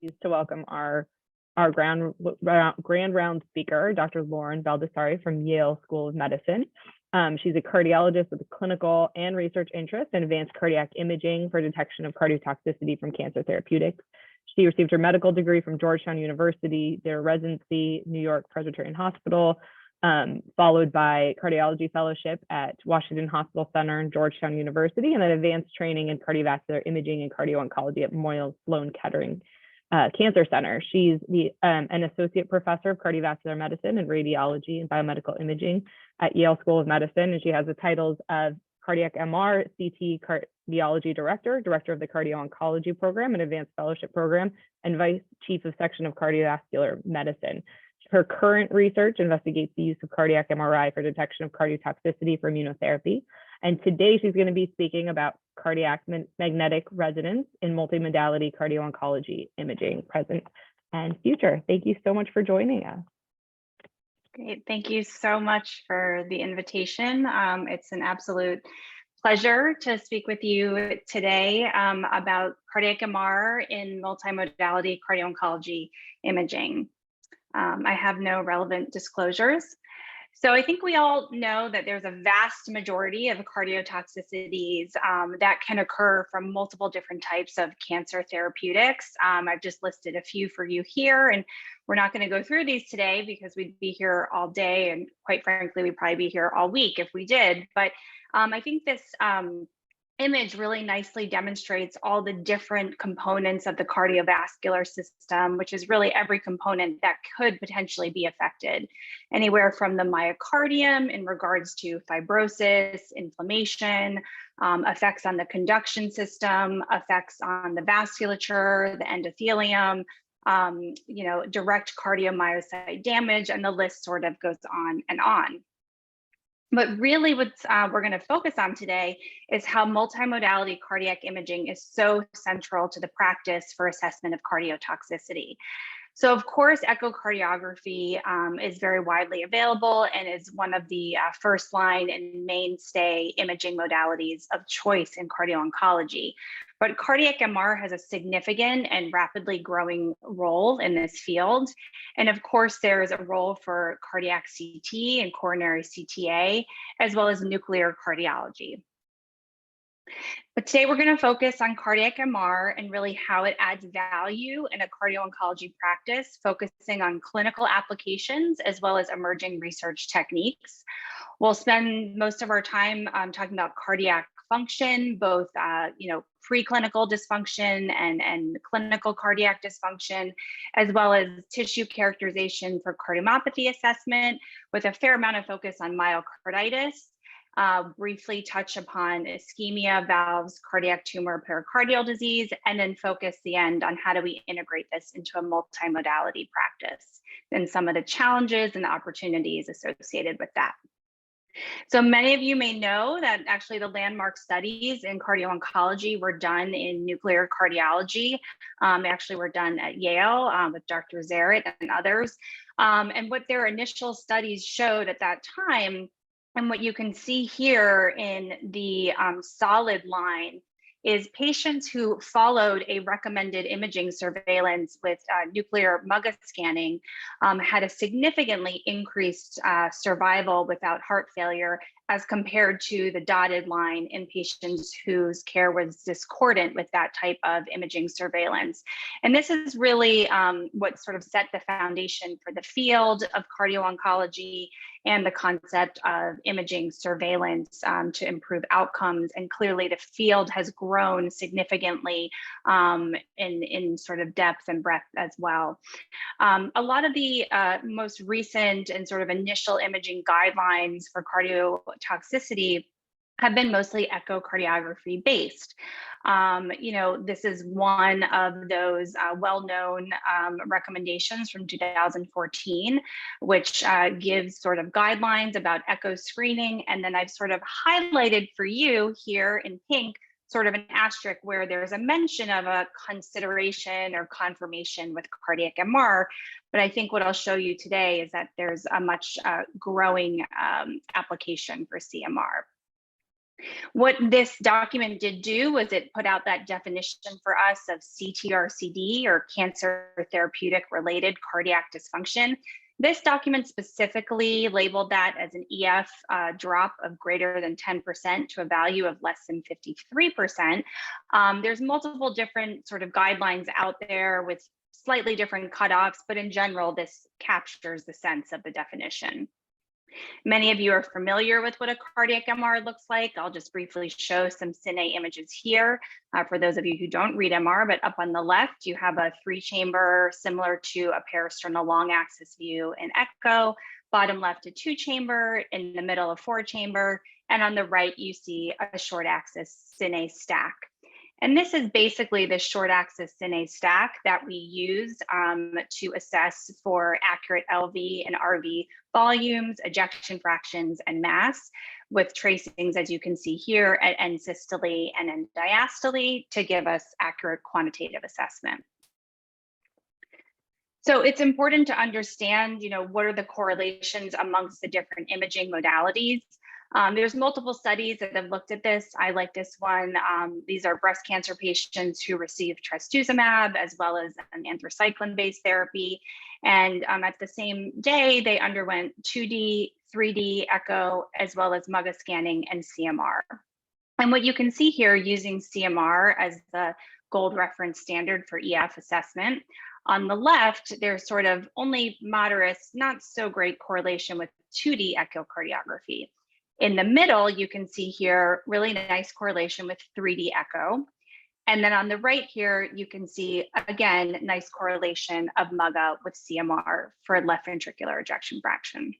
pleased to welcome our grand round speaker, Dr. Lauren Baldassarre from Yale School of Medicine. She's a cardiologist with clinical and research interest in advanced cardiac imaging for detection of cardiotoxicity from cancer therapeutics. She received her medical degree from Georgetown University, their residency, New York Presbyterian Hospital, followed by cardiology fellowship at Washington Hospital Center and Georgetown University, and then advanced training in cardiovascular imaging and cardio-oncology at Memorial Sloan Kettering Cancer Center. She's an associate professor of cardiovascular medicine and radiology and biomedical imaging at Yale School of Medicine, and she has the titles of cardiac MR, CT Cardiology Director, Director of the Cardio-Oncology Program and Advanced Fellowship Program, and Vice Chief of Section of Cardiovascular Medicine. Her current research investigates the use of cardiac MRI for detection of cardiotoxicity for immunotherapy. And today she's going to be speaking about cardiac magnetic resonance in multimodality cardio-oncology imaging, present and future. Thank you so much for joining us. Great. Thank you so much for the invitation. It's an absolute pleasure to speak with you today about cardiac MR in multimodality cardio-oncology imaging. I have no relevant disclosures. So I think we all know that there's a vast majority of cardiotoxicities that can occur from multiple different types of cancer therapeutics. I've just listed a few for you here, and we're not going to go through these today because we'd be here all day, and quite frankly, we'd probably be here all week if we did. But I think this image really nicely demonstrates all the different components of the cardiovascular system, which is really every component that could potentially be affected, anywhere from the myocardium in regards to fibrosis, inflammation, effects on the conduction system, effects on the vasculature, the endothelium, direct cardiomyocyte damage, and the list sort of goes on and on. But really what we're going to focus on today is how multimodality cardiac imaging is so central to the practice for assessment of cardiotoxicity. So of course, echocardiography is very widely available and is one of the first line and mainstay imaging modalities of choice in cardio-oncology. But cardiac MR has a significant and rapidly growing role in this field. And of course, there is a role for cardiac CT and coronary CTA, as well as nuclear cardiology. But today we're going to focus on cardiac MR and really how it adds value in a cardio-oncology practice, focusing on clinical applications as well as emerging research techniques. We'll spend most of our time talking about cardiac function, both preclinical dysfunction and clinical cardiac dysfunction, as well as tissue characterization for cardiomyopathy assessment, with a fair amount of focus on myocarditis. Briefly touch upon ischemia, valves, cardiac tumor, pericardial disease, and then focus the end on how do we integrate this into a multimodality practice and some of the challenges and the opportunities associated with that. So many of you may know that actually the landmark studies in cardio-oncology were done in nuclear cardiology. Actually were done at Yale with Dr. Zaret and others. And what their initial studies showed at that time, and what you can see here in the solid line, is patients who followed a recommended imaging surveillance with nuclear MUGA scanning had a significantly increased survival without heart failure as compared to the dotted line in patients whose care was discordant with that type of imaging surveillance. And this is really what sort of set the foundation for the field of cardio-oncology and the concept of imaging surveillance to improve outcomes. And clearly the field has grown significantly in sort of depth and breadth as well. A lot of the most recent and sort of initial imaging guidelines for cardiotoxicity have been mostly echocardiography based. This is one of those well-known recommendations from 2014, which gives sort of guidelines about echo screening. And then I've sort of highlighted for you here in pink, sort of an asterisk where there's a mention of a consideration or confirmation with cardiac MR. But I think what I'll show you today is that there's a much growing application for CMR. What this document did do was it put out that definition for us of CTRCD, or cancer therapeutic related cardiac dysfunction. This document specifically labeled that as an EF drop of greater than 10% to a value of less than 53%. There's multiple different sort of guidelines out there with slightly different cutoffs, but in general, this captures the sense of the definition. Many of you are familiar with what a cardiac MR looks like. I'll just briefly show some cine images here for those of you who don't read MR, but up on the left, you have a 3-chamber similar to a parasternal long axis view in echo, bottom left a 2-chamber, in the middle a 4-chamber, and on the right, you see a short axis cine stack. And this is basically the short axis cine stack that we use to assess for accurate LV and RV volumes, ejection fractions, and mass, with tracings, as you can see here, at end systole and end diastole to give us accurate quantitative assessment. So it's important to understand, what are the correlations amongst the different imaging modalities. There's multiple studies that have looked at this. I like this one. These are breast cancer patients who received trastuzumab as well as an anthracycline-based therapy. And at the same day, they underwent 2D, 3D echo, as well as MUGA scanning and CMR. And what you can see here, using CMR as the gold reference standard for EF assessment, on the left, there's sort of only moderate, not so great correlation with 2D echocardiography. In the middle, you can see here really nice correlation with 3D echo. And then on the right here, you can see, again, nice correlation of MUGA with CMR for left ventricular ejection fraction.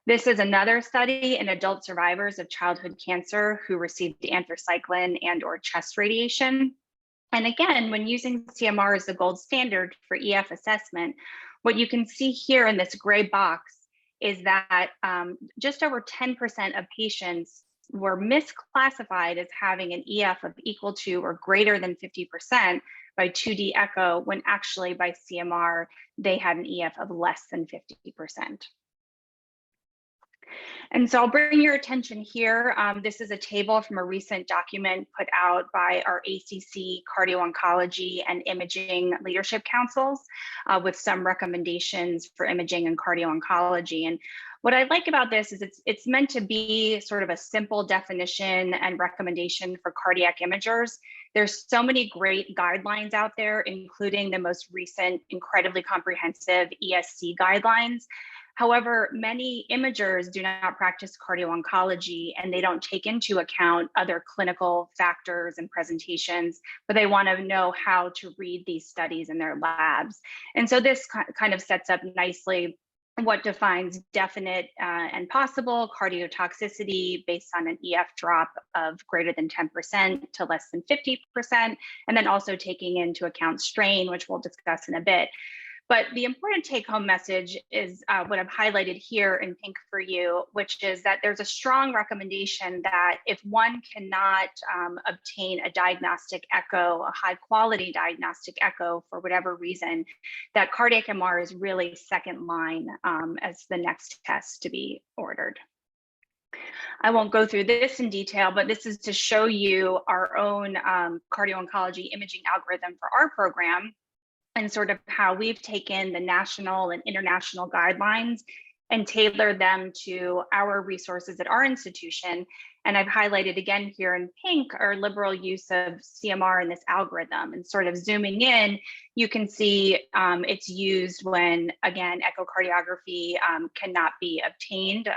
This is another study in adult survivors of childhood cancer who received anthracycline and/or chest radiation. And again, when using CMR as the gold standard for EF assessment, what you can see here in this gray box is that just over 10% of patients were misclassified as having an EF of equal to or greater than 50% by 2D echo, when actually by CMR, they had an EF of less than 50%. And so I'll bring your attention here. This is a table from a recent document put out by our ACC Cardio-Oncology and Imaging Leadership Councils with some recommendations for imaging and cardio-oncology. And what I like about this is it's meant to be sort of a simple definition and recommendation for cardiac imagers. There's so many great guidelines out there, including the most recent, incredibly comprehensive ESC guidelines. However, many imagers do not practice cardio-oncology, and they don't take into account other clinical factors and presentations, but they want to know how to read these studies in their labs. And so this kind of sets up nicely what defines definite and possible cardiotoxicity based on an EF drop of greater than 10% to less than 50%, and then also taking into account strain, which we'll discuss in a bit. But the important take-home message is what I've highlighted here in pink for you, which is that there's a strong recommendation that if one cannot obtain a diagnostic echo, a high-quality diagnostic echo for whatever reason, that cardiac MR is really second line as the next test to be ordered. I won't go through this in detail, but this is to show you our own cardio-oncology imaging algorithm for our program, and sort of how we've taken the national and international guidelines and tailored them to our resources at our institution. And I've highlighted again here in pink our liberal use of CMR in this algorithm. And sort of zooming in, you can see it's used when, again, echocardiography cannot be obtained,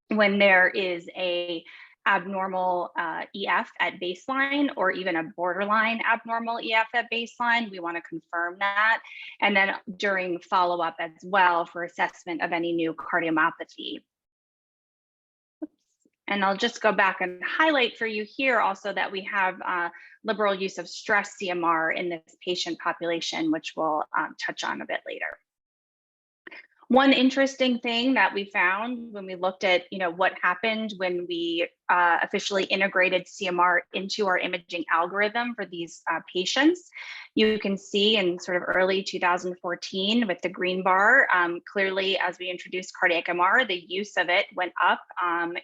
when there is a abnormal EF at baseline, or even a borderline abnormal EF at baseline. We want to confirm that. And then during follow-up as well for assessment of any new cardiomyopathy. And I'll just go back and highlight for you here also that we have liberal use of stress CMR in this patient population, which we'll touch on a bit later. One interesting thing that we found when we looked at, what happened when we officially integrated CMR into our imaging algorithm for these patients, you can see in sort of early 2014 with the green bar, clearly as we introduced cardiac MR, the use of it went up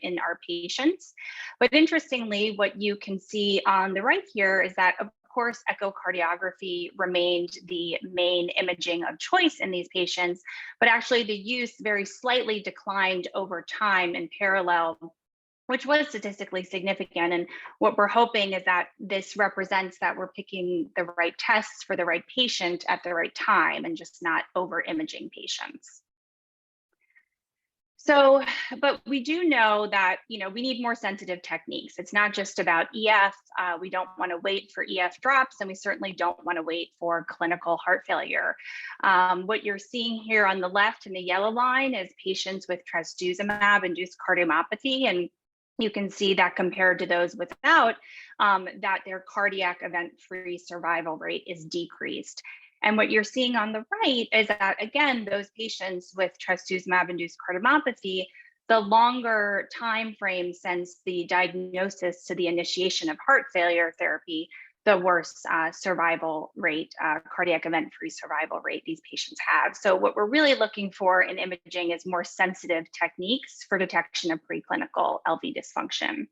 in our patients. But interestingly, what you can see on the right here is that, of course, echocardiography remained the main imaging of choice in these patients, but actually the use very slightly declined over time in parallel, which was statistically significant. And what we're hoping is that this represents that we're picking the right tests for the right patient at the right time and just not over imaging patients. So, but we do know that, we need more sensitive techniques. It's not just about EF. We don't want to wait for EF drops, and we certainly don't want to wait for clinical heart failure. What you're seeing here on the left in the yellow line is patients with trastuzumab-induced cardiomyopathy, and you can see that compared to those without, that their cardiac event-free survival rate is decreased. And what you're seeing on the right is that, again, those patients with trastuzumab-induced cardiomyopathy, the longer time frame since the diagnosis to the initiation of heart failure therapy, the worse survival rate, cardiac event-free survival rate these patients have. So what we're really looking for in imaging is more sensitive techniques for detection of preclinical LV dysfunction.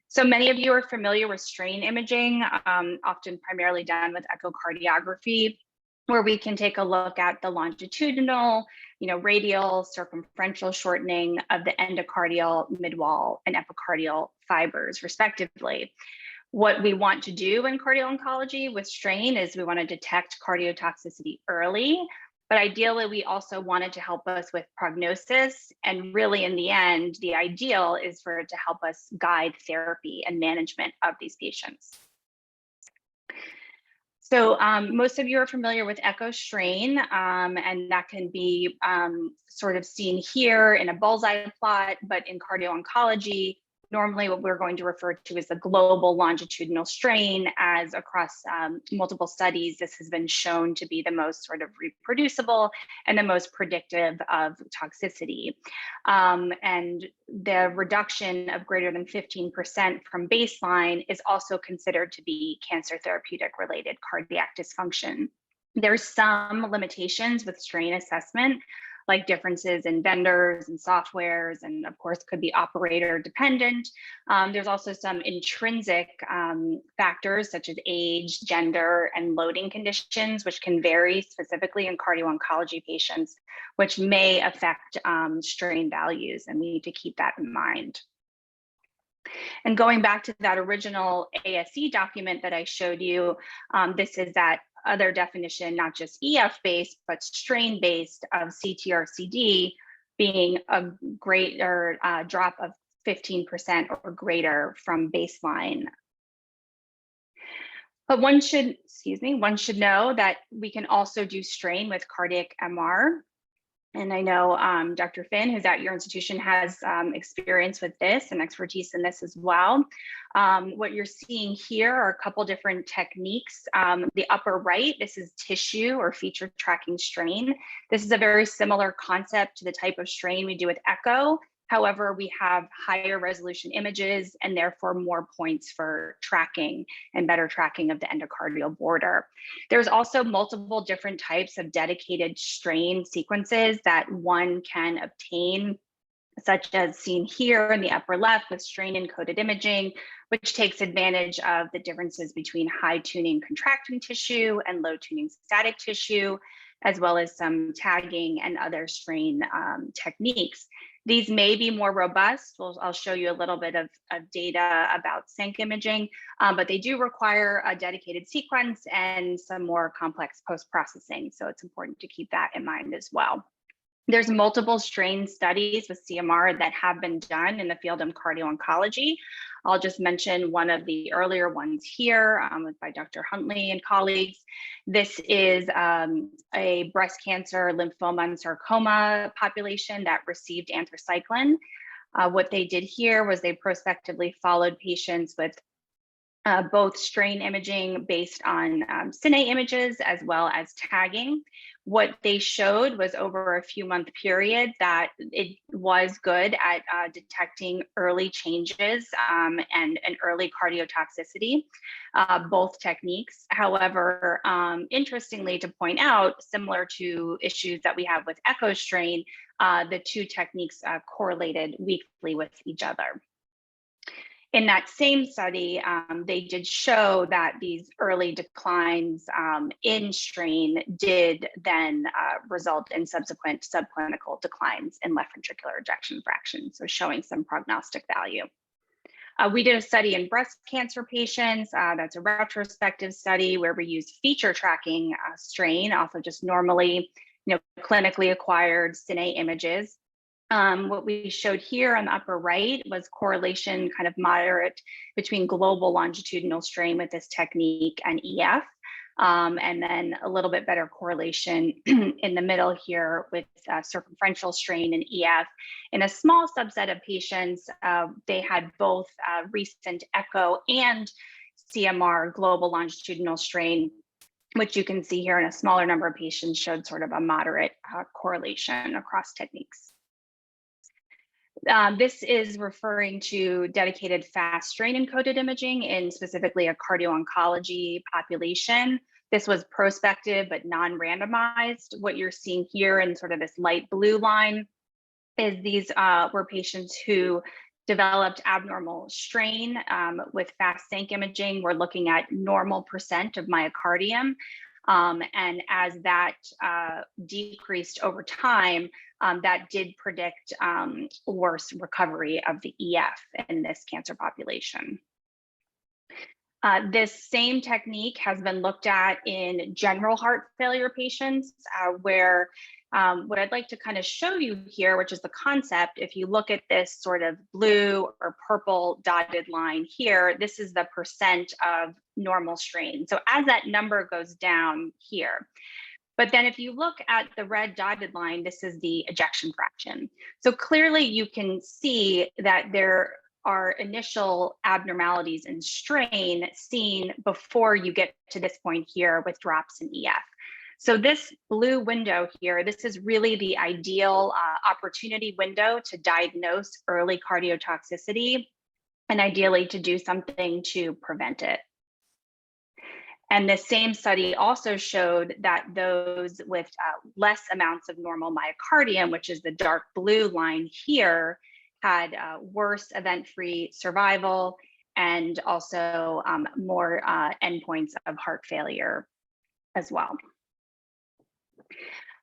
So many of you are familiar with strain imaging, often primarily done with echocardiography, where we can take a look at the longitudinal, radial, circumferential shortening of the endocardial, midwall, and epicardial fibers, respectively. What we want to do in cardio-oncology with strain is we want to detect cardiotoxicity early, but ideally we also wanted to help us with prognosis. And really in the end, the ideal is for it to help us guide therapy and management of these patients. So most of you are familiar with echo strain, and that can be sort of seen here in a bullseye plot, but in cardio-oncology, normally what we're going to refer to as the global longitudinal strain, as across multiple studies, this has been shown to be the most sort of reproducible and the most predictive of toxicity. And the reduction of greater than 15% from baseline is also considered to be cancer therapeutic related cardiac dysfunction. There's some limitations with strain assessment, like differences in vendors and softwares, and of course could be operator dependent. There's also some intrinsic factors such as age, gender, and loading conditions, which can vary specifically in cardio-oncology patients, which may affect strain values, and we need to keep that in mind. And going back to that original ASE document that I showed you, this is that other definition, not just EF-based, but strain-based of CTR-CD being a greater drop of 15% or greater from baseline. But one should know that we can also do strain with cardiac MR. And I know Dr. Finn, who's at your institution, has experience with this and expertise in this as well. What you're seeing here are a couple different techniques. The upper right, this is tissue or feature tracking strain. This is a very similar concept to the type of strain we do with echo. However, we have higher resolution images and therefore more points for tracking and better tracking of the endocardial border. There's also multiple different types of dedicated strain sequences that one can obtain, such as seen here in the upper left with strain encoded imaging, which takes advantage of the differences between high tuning contracting tissue and low tuning static tissue, as well as some tagging and other strain techniques. These may be more robust. I'll show you a little bit of data about sync imaging, but they do require a dedicated sequence and some more complex post-processing. So it's important to keep that in mind as well. There's multiple strain studies with CMR that have been done in the field of cardio-oncology. I'll just mention one of the earlier ones here by Dr. Huntley and colleagues. This is a breast cancer, lymphoma, and sarcoma population that received anthracycline. What they did here was they prospectively followed patients with both strain imaging based on cine images as well as tagging. What they showed was over a few month period that it was good at detecting early changes and an early cardiotoxicity, both techniques. However, interestingly to point out, similar to issues that we have with echo strain, the two techniques correlated weakly with each other. In that same study, they did show that these early declines in strain did then result in subsequent subclinical declines in left ventricular ejection fraction, so showing some prognostic value. We did a study in breast cancer patients. That's a retrospective study where we used feature tracking strain, also just normally, clinically acquired cine images. What we showed here on the upper right was correlation kind of moderate between global longitudinal strain with this technique and EF, and then a little bit better correlation in the middle here with circumferential strain and EF. In a small subset of patients, they had both recent echo and CMR global longitudinal strain, which you can see here in a smaller number of patients showed sort of a moderate correlation across techniques. This is referring to dedicated fast strain encoded imaging in specifically a cardio-oncology population. This was prospective but non-randomized. What you're seeing here in sort of this light blue line is these were patients who developed abnormal strain with fast sync imaging. We're looking at normal % of myocardium. And as that decreased over time, that did predict worse recovery of the EF in this cancer population. This same technique has been looked at in general heart failure patients, where what I'd like to kind of show you here, which is the concept, if you look at this sort of blue or purple dotted line here, this is the % of normal strain. So as that number goes down here, but then if you look at the red dotted line, this is the ejection fraction. So clearly you can see that there are initial abnormalities in strain seen before you get to this point here with drops in EF. So this blue window here, this is really the ideal opportunity window to diagnose early cardiotoxicity and ideally to do something to prevent it. And the same study also showed that those with less amounts of normal myocardium, which is the dark blue line here, had worse event-free survival and also more endpoints of heart failure as well.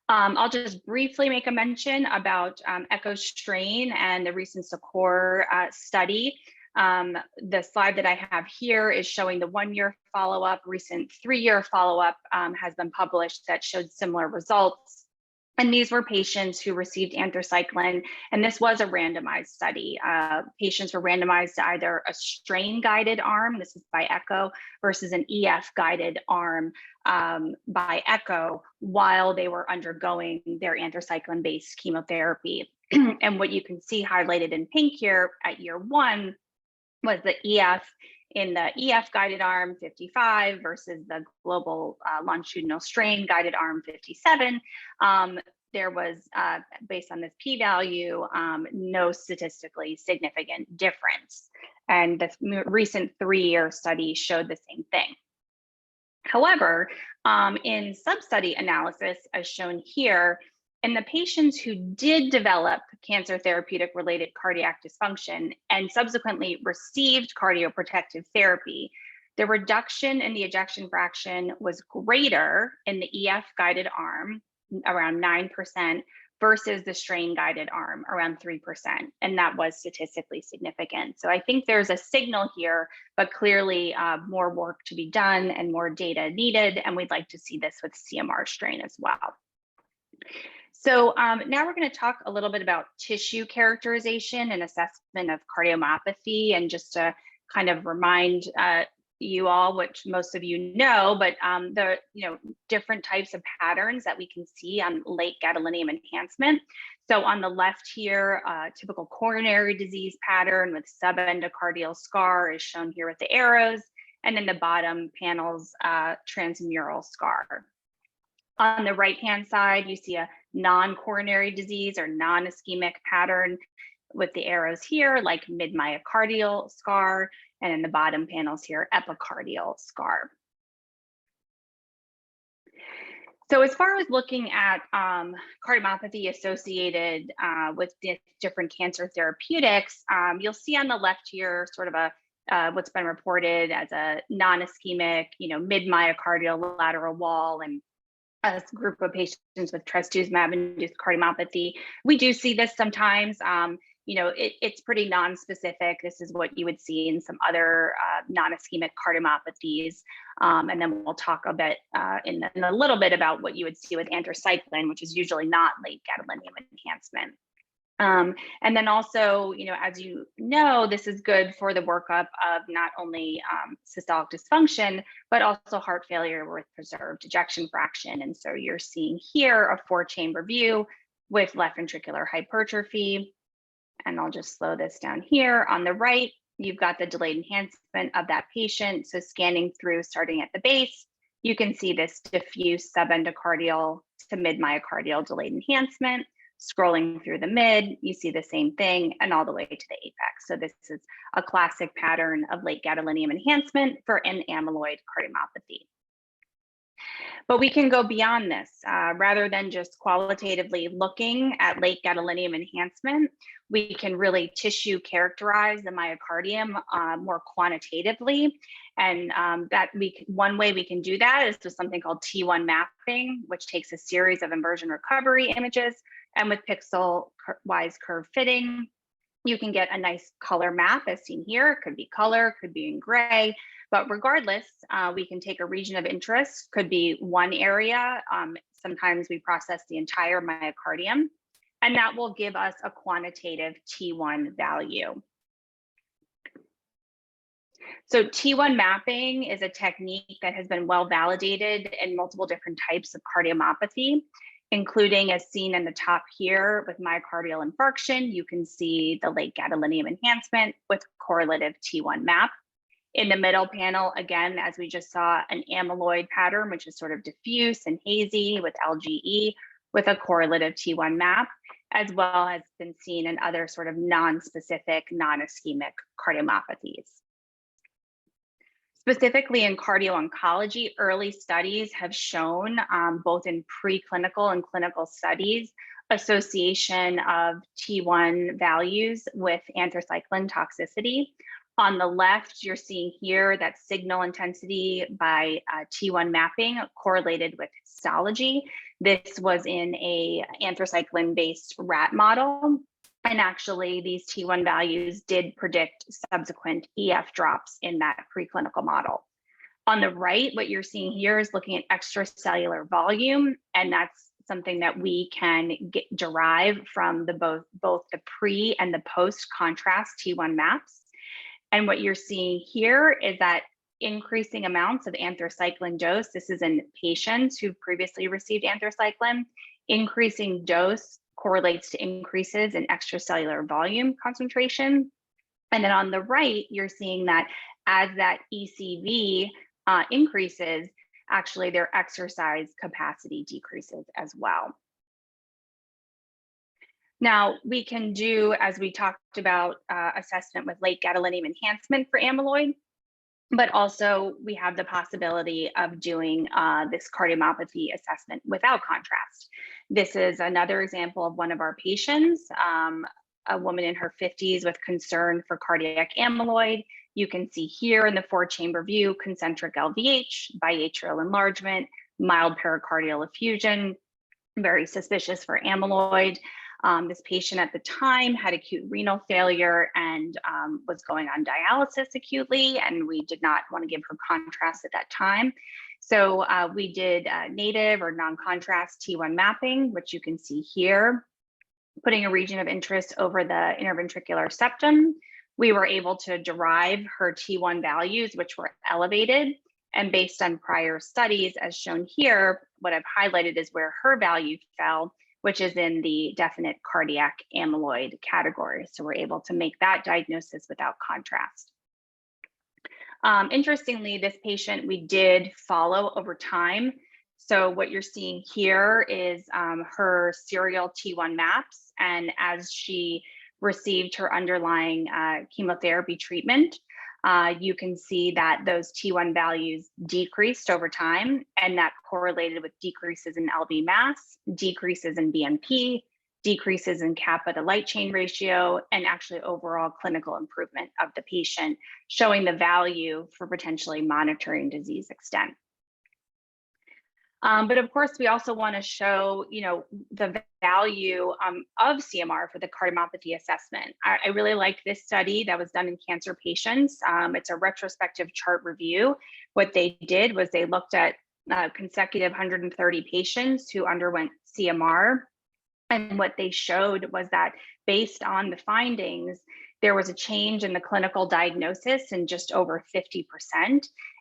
I'll just briefly make a mention about echo strain and the recent SACORE study. The slide that I have here is showing the 1-year follow-up. Recent 3-year follow-up has been published that showed similar results. And these were patients who received anthracycline, and this was a randomized study. Patients were randomized to either a strain-guided arm, this is by echo, versus an EF-guided arm by echo while they were undergoing their anthracycline-based chemotherapy. And what you can see highlighted in pink here at year 1 was the EF in the EF guided arm 55 versus the global longitudinal strain guided arm 57. There was, based on this p-value, no statistically significant difference. And the recent 3-year study showed the same thing. However, in sub-study analysis, as shown here, in the patients who did develop cancer therapeutic related cardiac dysfunction and subsequently received cardioprotective therapy, the reduction in the ejection fraction was greater in the EF guided arm, around 9%, versus the strain guided arm, around 3%. And that was statistically significant. So I think there's a signal here, but clearly more work to be done and more data needed. And we'd like to see this with CMR strain as well. So now we're going to talk a little bit about tissue characterization and assessment of cardiomyopathy, and just to kind of remind you all, which most of you know, but the different types of patterns that we can see on late gadolinium enhancement. So on the left here, typical coronary disease pattern with subendocardial scar is shown here with the arrows. and in the bottom panels, transmural scar. On the right-hand side, you see a non-coronary disease or non-ischemic pattern with the arrows here, like mid-myocardial scar, and in the bottom panels here, epicardial scar. So as far as looking at cardiomyopathy associated with different cancer therapeutics, you'll see on the left here sort of a what's been reported as a non-ischemic, mid-myocardial lateral wall and a group of patients with trastuzumab-induced cardiomyopathy. We do see this sometimes. It's pretty non-specific. This is what you would see in some other non-ischemic cardiomyopathies. And then we'll talk a bit in a little bit about what you would see with anthracycline, which is usually not late gadolinium enhancement. And then also, as you know, this is good for the workup of not only systolic dysfunction, but also heart failure with preserved ejection fraction. And so you're seeing here a 4-chamber view with left ventricular hypertrophy. And I'll just slow this down here. On the right, you've got the delayed enhancement of that patient. So scanning through, starting at the base, you can see this diffuse subendocardial to mid-myocardial delayed enhancement. Scrolling through the mid, you see the same thing, and all the way to the apex. So this is a classic pattern of late gadolinium enhancement for an amyloid cardiomyopathy. But we can go beyond this. Rather than just qualitatively looking at late gadolinium enhancement, we can really tissue characterize the myocardium more quantitatively. And one way we can do that is with something called T1 mapping, which takes a series of inversion recovery images. And with pixel-wise curve fitting, you can get a nice color map as seen here. It could be color, could be in gray. But regardless, we can take a region of interest, could be one area. Sometimes we process the entire myocardium, and that will give us a quantitative T1 value. So T1 mapping is a technique that has been well validated in multiple different types of cardiomyopathy, including as seen in the top here with myocardial infarction. You can see the late gadolinium enhancement with correlative T1 map. In the middle panel, again, as we just saw, an amyloid pattern, which is sort of diffuse and hazy with LGE with a correlative T1 map, as well as been seen in other sort of non-specific, non-ischemic cardiomyopathies. Specifically in cardio-oncology, early studies have shown, both in preclinical and clinical studies, association of T1 values with anthracycline toxicity. On the left, you're seeing here that signal intensity by T1 mapping correlated with histology. This was in a anthracycline-based rat model. And actually, these T1 values did predict subsequent EF drops in that preclinical model. On the right, what you're seeing here is looking at extracellular volume, and that's something that we can derive from both the pre and the post contrast T1 maps. And what you're seeing here is that increasing amounts of anthracycline dose, this is in patients who previously received anthracycline, increasing dose correlates to increases in extracellular volume concentration. And then on the right, you're seeing that as that ECV increases, actually their exercise capacity decreases as well. Now, we can do, as we talked about, assessment with late gadolinium enhancement for amyloid, but also we have the possibility of doing this cardiomyopathy assessment without contrast. This is another example of one of our patients, a woman in her 50s with concern for cardiac amyloid. You can see here in the 4-chamber view, concentric LVH, biatrial enlargement, mild pericardial effusion, very suspicious for amyloid. This patient at the time had acute renal failure and was going on dialysis acutely, and we did not want to give her contrast at that time. So we did native or non-contrast T1 mapping, which you can see here, putting a region of interest over the interventricular septum. We were able to derive her T1 values, which were elevated. And based on prior studies, as shown here, what I've highlighted is where her value fell, which is in the definite cardiac amyloid category. So we're able to make that diagnosis without contrast. Interestingly, this patient we did follow over time. So what you're seeing here is her serial T1 maps, and as she received her underlying chemotherapy treatment, you can see that those T1 values decreased over time, and that correlated with decreases in LV mass, decreases in BNP, decreases in kappa to light chain ratio, and actually overall clinical improvement of the patient, showing the value for potentially monitoring disease extent. But of course, we also want to show, the value of CMR for the cardiomyopathy assessment. I really liked this study that was done in cancer patients. It's a retrospective chart review. What they did was they looked at consecutive 130 patients who underwent CMR. And what they showed was that based on the findings, there was a change in the clinical diagnosis in just over 50%,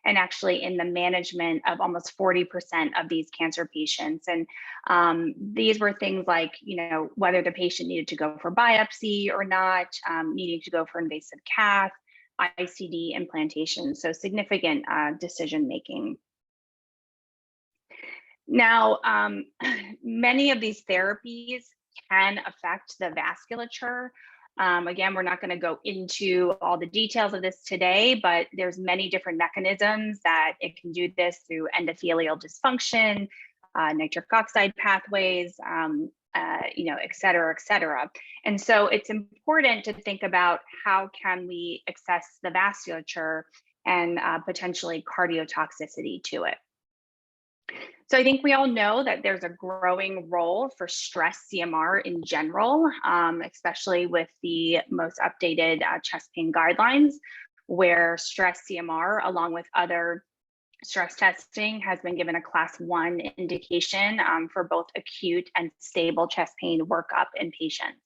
and actually in the management of almost 40% of these cancer patients. And these were things like, whether the patient needed to go for biopsy or not, needing to go for invasive cath, ICD implantation, so significant decision-making. Now, many of these therapies can affect the vasculature. Again, we're not going to go into all the details of this today, but there's many different mechanisms that it can do this through endothelial dysfunction, nitric oxide pathways, et cetera, et cetera. And so it's important to think about how can we assess the vasculature and potentially cardiotoxicity to it. So I think we all know that there's a growing role for stress CMR in general, especially with the most updated chest pain guidelines, where stress CMR, along with other stress testing, has been given a class 1 indication for both acute and stable chest pain workup in patients.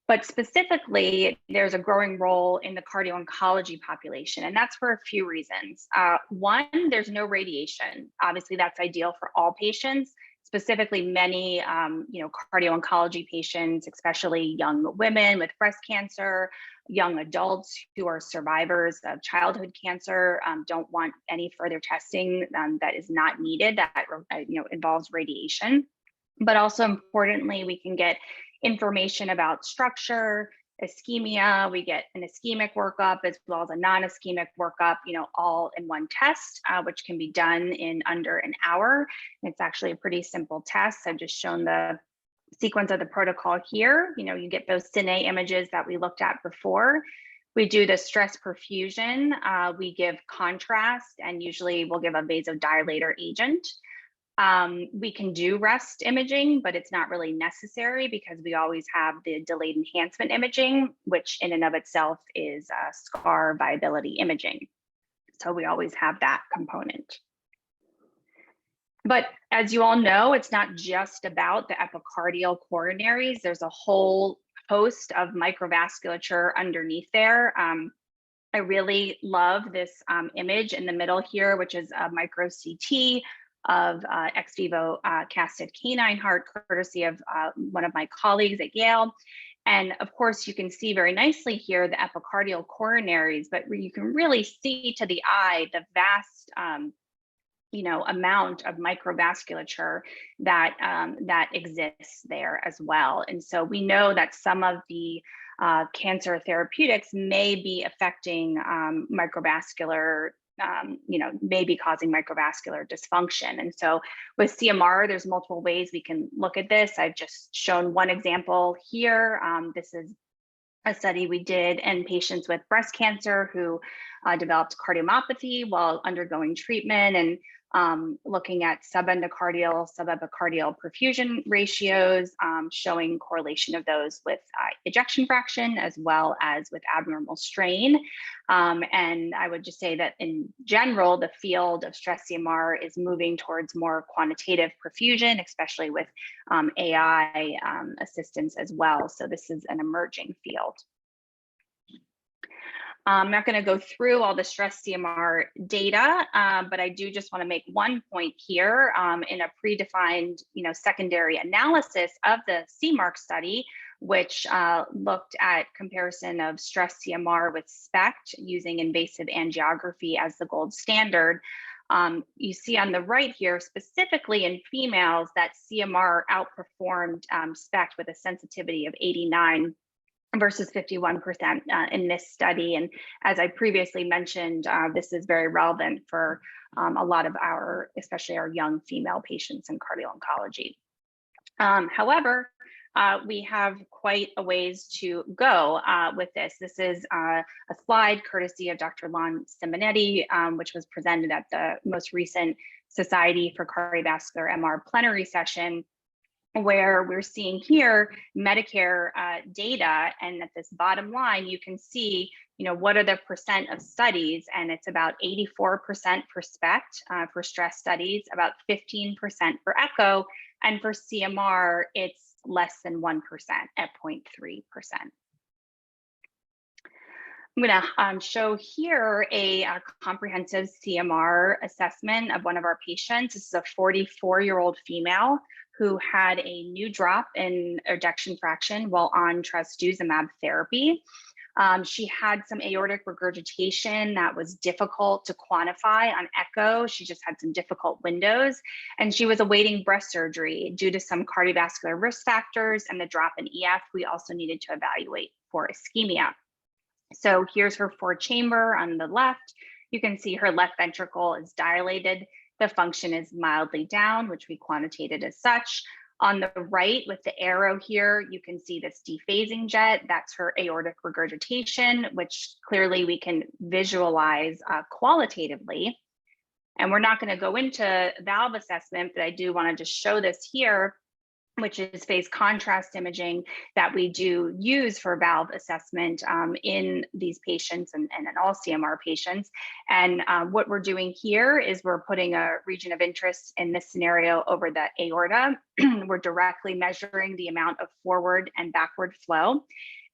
But specifically, there's a growing role in the cardio-oncology population, and that's for a few reasons. One, there's no radiation. Obviously, that's ideal for all patients, specifically many cardio-oncology patients, especially young women with breast cancer, young adults who are survivors of childhood cancer, don't want any further testing that is not needed, that involves radiation. But also importantly, we can get information about structure, ischemia. We get an ischemic workup as well as a non-ischemic workup, all in one test, which can be done in under an hour. And it's actually a pretty simple test. I've just shown the sequence of the protocol here. You get those cine images that we looked at before. We do the stress perfusion. We give contrast, and usually we'll give a vasodilator agent. We can do rest imaging, but it's not really necessary because we always have the delayed enhancement imaging, which in and of itself is scar viability imaging. So we always have that component. But as you all know, it's not just about the epicardial coronaries. There's a whole host of microvasculature underneath there. I really love this image in the middle here, which is a micro CT of ex vivo casted canine heart, courtesy of one of my colleagues at Yale. And of course, you can see very nicely here the epicardial coronaries, but you can really see to the eye the vast amount of microvasculature that that exists there as well. And so we know that some of the cancer therapeutics may be affecting microvascular, may be causing microvascular dysfunction. And so with CMR, there's multiple ways we can look at this. I've just shown one example here. This is a study we did in patients with breast cancer who developed cardiomyopathy while undergoing treatment, and looking at subendocardial, subepicardial perfusion ratios, showing correlation of those with ejection fraction as well as with abnormal strain. And I would just say that in general, the field of stress CMR is moving towards more quantitative perfusion, especially with AI assistance as well. So this is an emerging field. I'm not going to go through all the stress CMR data, but I do just want to make one point here. In a predefined, secondary analysis of the CMARC study, which looked at comparison of stress CMR with SPECT using invasive angiography as the gold standard. You see on the right here, specifically in females, that CMR outperformed SPECT with a sensitivity of 89 versus 51% in this study. And as I previously mentioned, this is very relevant for a lot of our, especially our young female patients in cardio-oncology. However, we have quite a ways to go with this. This is a slide courtesy of Dr. Lon Simonetti, which was presented at the most recent Society for Cardiovascular MR plenary session, where we're seeing here Medicare data, and at this bottom line, you can see, what are the percent of studies, and it's about 84% for SPECT for stress studies, about 15% for echo, and for CMR, it's less than 1% at 0.3%. I'm going to show here a comprehensive CMR assessment of one of our patients. This is a 44-year-old female who had a new drop in ejection fraction while on trastuzumab therapy. She had some aortic regurgitation that was difficult to quantify on echo. She just had some difficult windows, and she was awaiting breast surgery due to some cardiovascular risk factors and the drop in EF. We also needed to evaluate for ischemia. So here's her 4-chamber on the left. You can see her left ventricle is dilated. The function is mildly down, which we quantitated as such. On the right with the arrow here, you can see this dephasing jet. That's her aortic regurgitation, which clearly we can visualize qualitatively. And we're not going to go into valve assessment, but I do want to just show this here, which is phase contrast imaging that we do use for valve assessment in these patients and in all CMR patients. And what we're doing here is we're putting a region of interest in this scenario over the aorta. We're directly measuring the amount of forward and backward flow.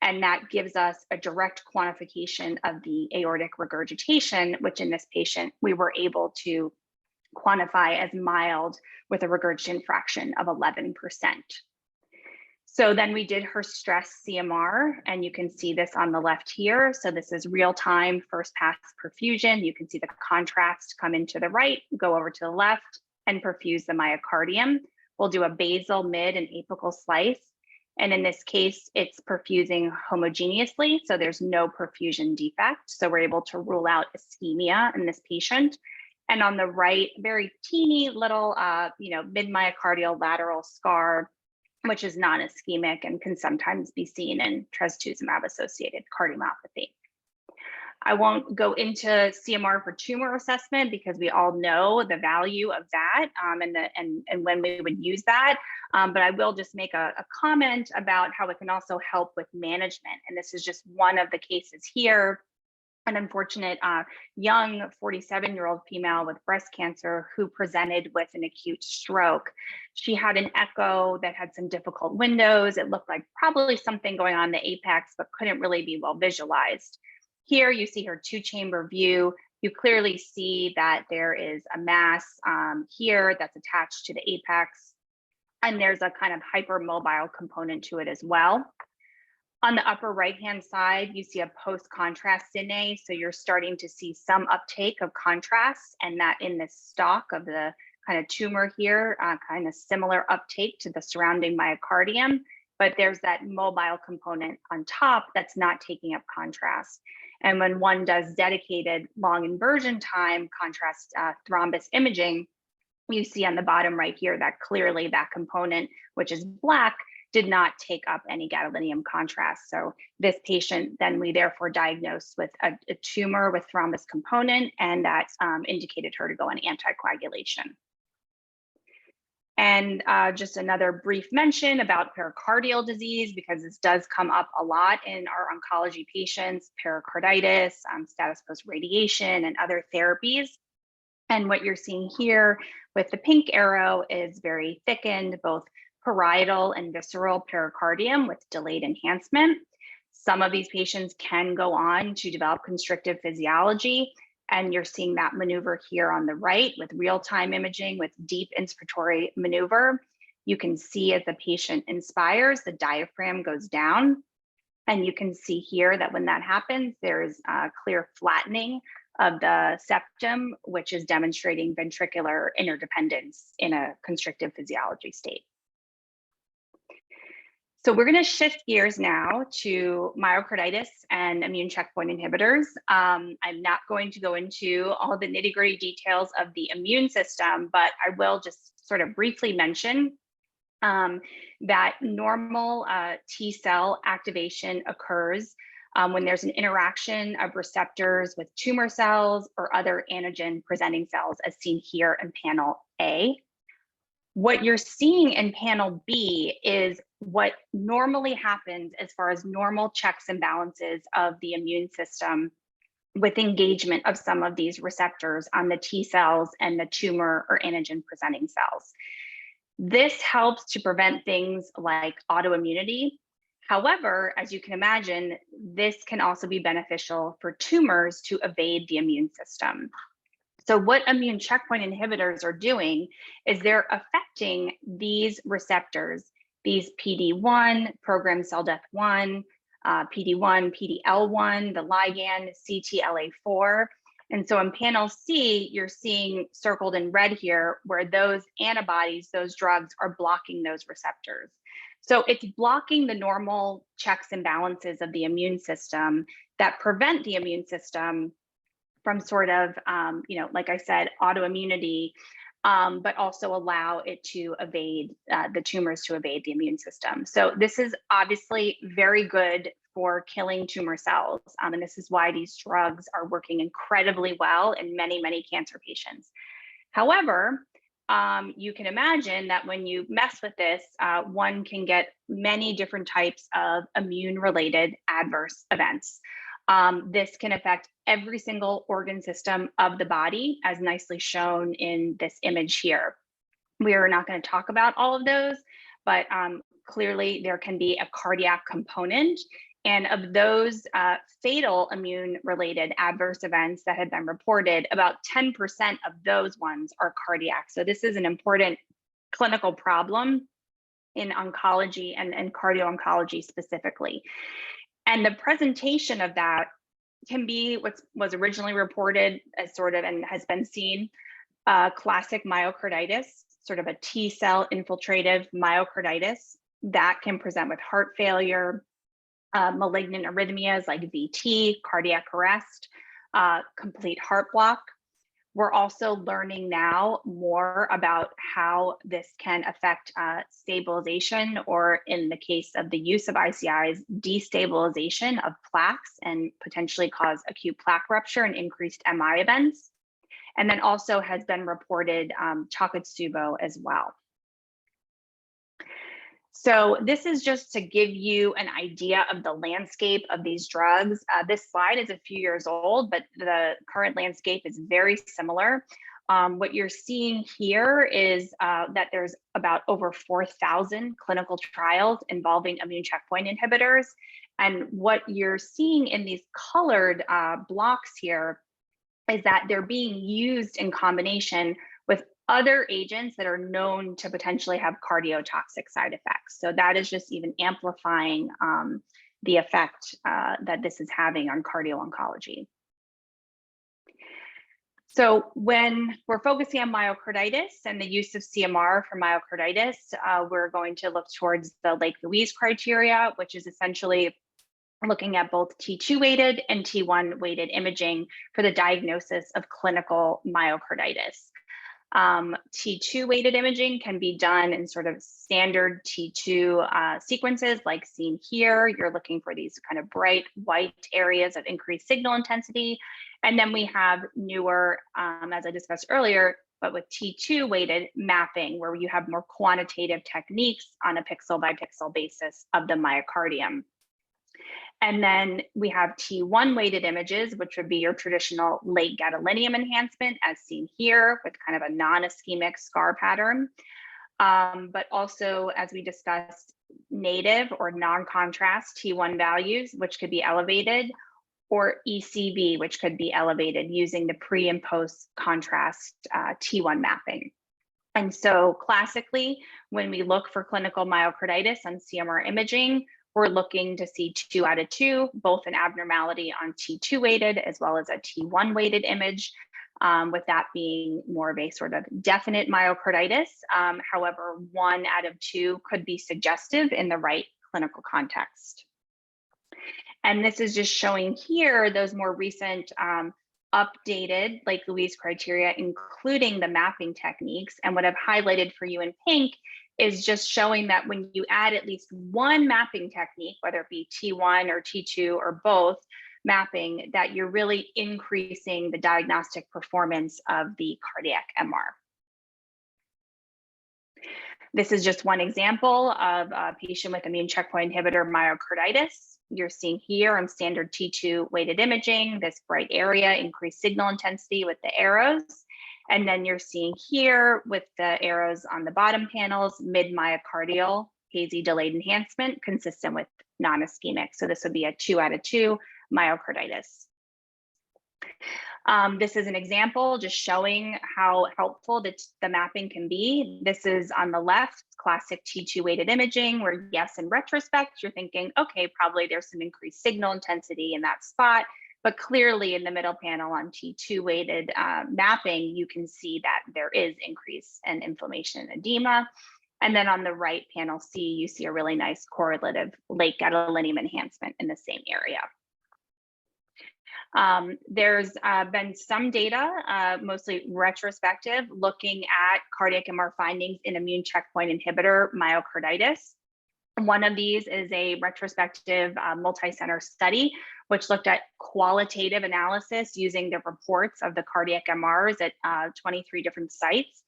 And that gives us a direct quantification of the aortic regurgitation, which in this patient, we were able to quantify as mild with a regurgitation fraction of 11%. So then we did her stress CMR, and you can see this on the left here. So this is real-time first pass perfusion. You can see the contrast come into the right, go over to the left, and perfuse the myocardium. We'll do a basal, mid, and apical slice. And in this case, it's perfusing homogeneously, so there's no perfusion defect. So we're able to rule out ischemia in this patient. And on the right, very teeny little, mid-myocardial lateral scar, which is non-ischemic and can sometimes be seen in trastuzumab-associated cardiomyopathy. I won't go into CMR for tumor assessment because we all know the value of that and when we would use that. But I will just make a comment about how it can also help with management. And this is just one of the cases here. An unfortunate young 47-year-old female with breast cancer who presented with an acute stroke. She had an echo that had some difficult windows. It looked like probably something going on in the apex, but couldn't really be well visualized. Here you see her 2-chamber view. You clearly see that there is a mass here that's attached to the apex, and there's a kind of hypermobile component to it as well. On the upper right-hand side, you see a post-contrast cine. So you're starting to see some uptake of contrast, and that in the stalk of the kind of tumor here, kind of similar uptake to the surrounding myocardium, but there's that mobile component on top that's not taking up contrast. And when one does dedicated long inversion time contrast thrombus imaging, you see on the bottom right here that clearly that component, which is black, did not take up any gadolinium contrast. So this patient, then we therefore diagnosed with a tumor with thrombus component, and that indicated her to go on anticoagulation. And just another brief mention about pericardial disease, because this does come up a lot in our oncology patients, pericarditis, status post radiation, and other therapies. And what you're seeing here with the pink arrow is very thickened, both parietal and visceral pericardium with delayed enhancement. Some of these patients can go on to develop constrictive physiology, and you're seeing that maneuver here on the right with real-time imaging with deep inspiratory maneuver. You can see as the patient inspires, the diaphragm goes down. And you can see here that when that happens, there's a clear flattening of the septum, which is demonstrating ventricular interdependence in a constrictive physiology state. So we're going to shift gears now to myocarditis and immune checkpoint inhibitors. I'm not going to go into all the nitty-gritty details of the immune system, but I will just sort of briefly mention that normal T cell activation occurs when there's an interaction of receptors with tumor cells or other antigen presenting cells, as seen here in panel A. What you're seeing in panel B is what normally happens as far as normal checks and balances of the immune system with engagement of some of these receptors on the T cells and the tumor or antigen presenting cells. This helps to prevent things like autoimmunity. However, as you can imagine, this can also be beneficial for tumors to evade the immune system. So what immune checkpoint inhibitors are doing is they're affecting these receptors, these PD-1, programmed cell death 1, PD-1, PD-L1, the ligand, CTLA-4. And so in panel C, you're seeing circled in red here where those antibodies, those drugs are blocking those receptors. So it's blocking the normal checks and balances of the immune system that prevent the immune system from sort of, like I said, autoimmunity, but also allow it to evade the tumors to evade the immune system. So this is obviously very good for killing tumor cells. And this is why these drugs are working incredibly well in many, many cancer patients. However, you can imagine that when you mess with this, one can get many different types of immune-related adverse events. This can affect every single organ system of the body, as nicely shown in this image here. We are not going to talk about all of those, but clearly there can be a cardiac component. And of those fatal immune-related adverse events that have been reported, about 10% of those ones are cardiac. So this is an important clinical problem in oncology and cardio-oncology specifically. And the presentation of that can be what was originally reported as sort of, and has been seen, classic myocarditis, sort of a T cell infiltrative myocarditis that can present with heart failure, malignant arrhythmias like VT, cardiac arrest, complete heart block. We're also learning now more about how this can affect stabilization, or in the case of the use of ICIs, destabilization of plaques and potentially cause acute plaque rupture and increased MI events. And then also has been reported Takotsubo as well. So this is just to give you an idea of the landscape of these drugs. This slide is a few years old, but the current landscape is very similar. What you're seeing here is that there's about over 4,000 clinical trials involving immune checkpoint inhibitors. And what you're seeing in these colored blocks here is that they're being used in combination with other agents that are known to potentially have cardiotoxic side effects. So that is just even amplifying the effect that this is having on cardio-oncology. So when we're focusing on myocarditis and the use of CMR for myocarditis, we're going to look towards the Lake Louise criteria, which is essentially looking at both T2 weighted and T1 weighted imaging for the diagnosis of clinical myocarditis. T2 weighted imaging can be done in sort of standard T2 sequences like seen here. You're looking for these kind of bright white areas of increased signal intensity. And then we have newer, as I discussed earlier, but with T2 weighted mapping, where you have more quantitative techniques on a pixel by pixel basis of the myocardium. And then we have T1 weighted images, which would be your traditional late gadolinium enhancement, as seen here, with kind of a non-ischemic scar pattern. But also, as we discussed, native or non-contrast T1 values, which could be elevated, or ECV, which could be elevated using the pre and post contrast T1 mapping. And so classically, when we look for clinical myocarditis on CMR imaging, we're looking to see 2 out of 2, both an abnormality on T2 weighted as well as a T1 weighted image, with that being more of a sort of definite myocarditis. However, 1 out of 2 could be suggestive in the right clinical context. And this is just showing here those more recent updated Lake Louise criteria, including the mapping techniques. And what I've highlighted for you in pink is just showing that when you add at least one mapping technique, whether it be T1 or T2 or both mapping, that you're really increasing the diagnostic performance of the cardiac MR. This is just one example of a patient with immune checkpoint inhibitor myocarditis. You're seeing here on standard T2 weighted imaging, this bright area, increased signal intensity with the arrows. And then you're seeing here with the arrows on the bottom panels, mid-myocardial hazy delayed enhancement consistent with non-ischemic. So this would be a 2 out of 2 myocarditis. This is an example just showing how helpful the mapping can be. This is on the left, classic T2 weighted imaging, where yes, in retrospect, you're thinking, okay, probably there's some increased signal intensity in that spot, but clearly in the middle panel on T2 weighted mapping, you can see that there is increase in inflammation and edema. And then on the right panel C, you see a really nice correlative late gadolinium enhancement in the same area. There's been some data, mostly retrospective, looking at cardiac MR findings in immune checkpoint inhibitor myocarditis. One of these is a retrospective multi-center study, which looked at qualitative analysis using the reports of the cardiac MRs at 23 different sites.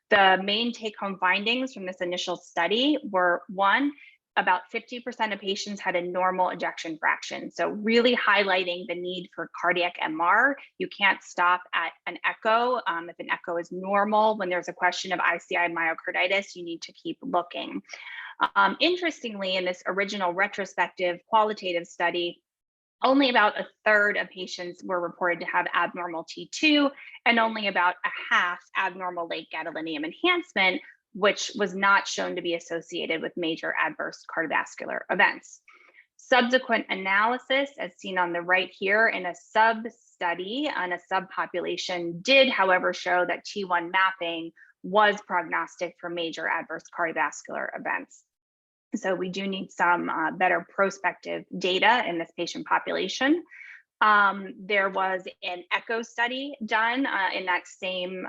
The main take-home findings from this initial study were, 1, about 50% of patients had a normal ejection fraction. So really highlighting the need for cardiac MR. You can't stop at an echo. If an echo is normal, when there's a question of ICI myocarditis, you need to keep looking. Interestingly, in this original retrospective qualitative study, only about a third of patients were reported to have abnormal T2 and only about a half abnormal late gadolinium enhancement, which was not shown to be associated with major adverse cardiovascular events. Subsequent analysis, as seen on the right here in a sub-study on a subpopulation, did, however, show that T1 mapping was prognostic for major adverse cardiovascular events. So we do need some better prospective data in this patient population. There was an echo study done in that same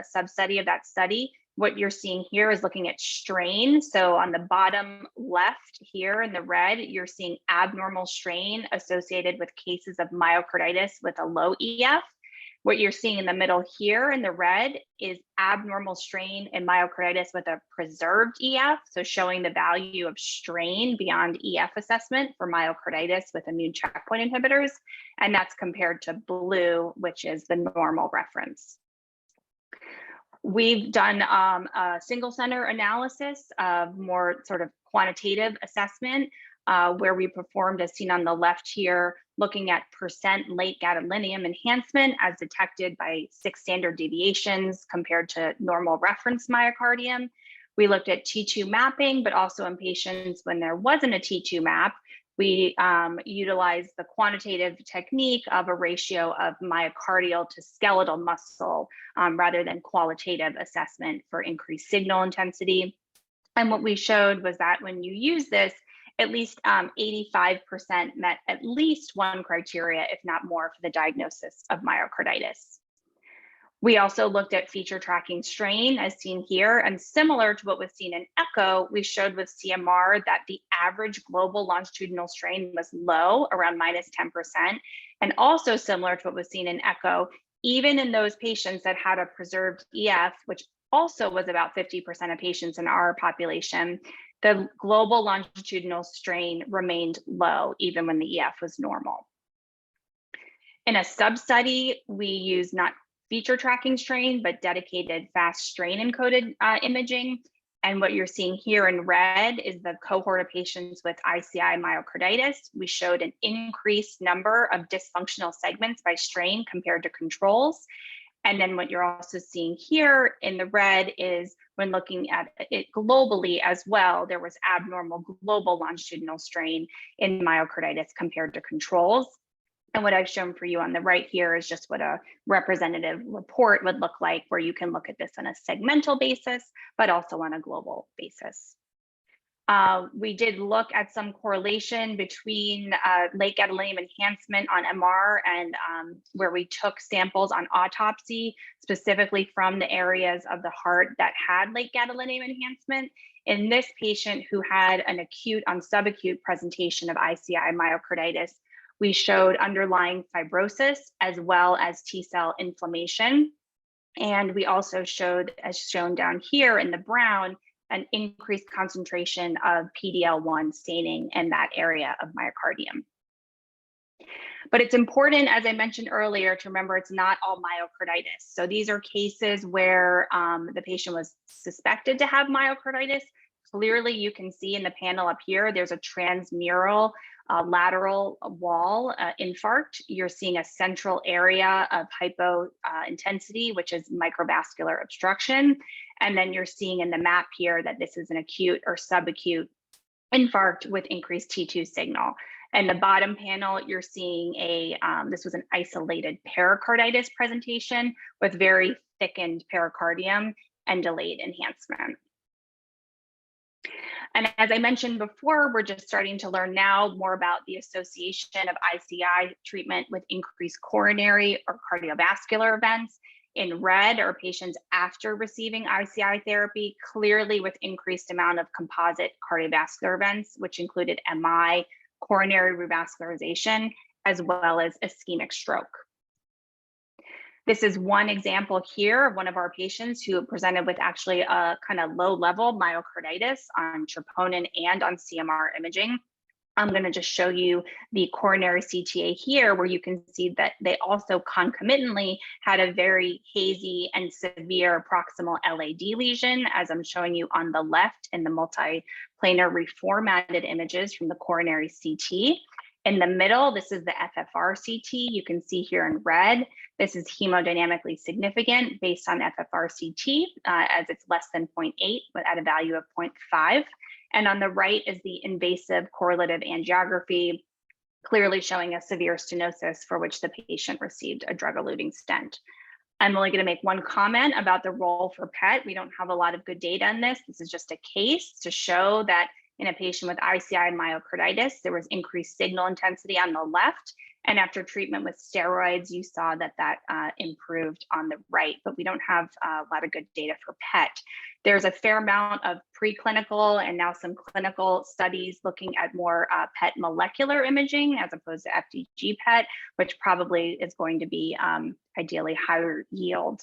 sub-study of that study. What you're seeing here is looking at strain. So on the bottom left here in the red, you're seeing abnormal strain associated with cases of myocarditis with a low EF. What you're seeing in the middle here in the red is abnormal strain in myocarditis with a preserved EF, so showing the value of strain beyond EF assessment for myocarditis with immune checkpoint inhibitors, and that's compared to blue, which is the normal reference. We've done a single center analysis of more sort of quantitative assessment where we performed, as seen on the left here, looking at percent late gadolinium enhancement as detected by 6 standard deviations compared to normal reference myocardium. We looked at T2 mapping, but also in patients when there wasn't a T2 map, we utilized the quantitative technique of a ratio of myocardial to skeletal muscle rather than qualitative assessment for increased signal intensity. And what we showed was that when you use this, at least 85% met at least one criteria, if not more, for the diagnosis of myocarditis. We also looked at feature tracking strain as seen here, and similar to what was seen in echo, we showed with CMR that the average global longitudinal strain was low, around -10%, and also similar to what was seen in echo, even in those patients that had a preserved EF, which also was about 50% of patients in our population, the global longitudinal strain remained low, even when the EF was normal. In a sub-study, we used not feature tracking strain, but dedicated fast strain encoded imaging. And what you're seeing here in red is the cohort of patients with ICI myocarditis. We showed an increased number of dysfunctional segments by strain compared to controls. And then what you're also seeing here in the red is when looking at it globally as well, there was abnormal global longitudinal strain in myocarditis compared to controls. And what I've shown for you on the right here is just what a representative report would look like, where you can look at this on a segmental basis, but also on a global basis. We did look at some correlation between late gadolinium enhancement on MR and where we took samples on autopsy, specifically from the areas of the heart that had late gadolinium enhancement. In this patient who had an acute on subacute presentation of ICI myocarditis, we showed underlying fibrosis as well as T-cell inflammation. And we also showed, as shown down here in the brown, an increased concentration of PD-L1 staining in that area of myocardium. But it's important, as I mentioned earlier, to remember it's not all myocarditis. So these are cases where the patient was suspected to have myocarditis. Clearly, you can see in the panel up here, there's a transmural lateral wall infarct. You're seeing a central area of hypointensity, which is microvascular obstruction. And then you're seeing in the map here that this is an acute or subacute infarct with increased T2 signal. And the bottom panel, you're seeing this was an isolated pericarditis presentation with very thickened pericardium and delayed enhancement. And as I mentioned before, we're just starting to learn now more about the association of ICI treatment with increased coronary or cardiovascular events. In red are patients after receiving ICI therapy, clearly with increased amount of composite cardiovascular events, which included MI, coronary revascularization, as well as ischemic stroke. This is one example here of one of our patients who presented with actually a kind of low-level myocarditis on troponin and on CMR imaging. I'm going to just show you the coronary CTA here, where you can see that they also concomitantly had a very hazy and severe proximal LAD lesion, as I'm showing you on the left in the multiplanar reformatted images from the coronary CT. In the middle, this is the FFR CT. You can see here in red, this is hemodynamically significant based on FFR CT, as it's less than 0.8, but at a value of 0.5. And on the right is the invasive correlative angiography, clearly showing a severe stenosis for which the patient received a drug-eluting stent. I'm only going to make one comment about the role for PET. We don't have a lot of good data on this. This is just a case to show that in a patient with ICI myocarditis, there was increased signal intensity on the left. And after treatment with steroids, you saw that improved on the right, but we don't have a lot of good data for PET. There's a fair amount of preclinical and now some clinical studies looking at more PET molecular imaging as opposed to FDG PET, which probably is going to be ideally higher yield.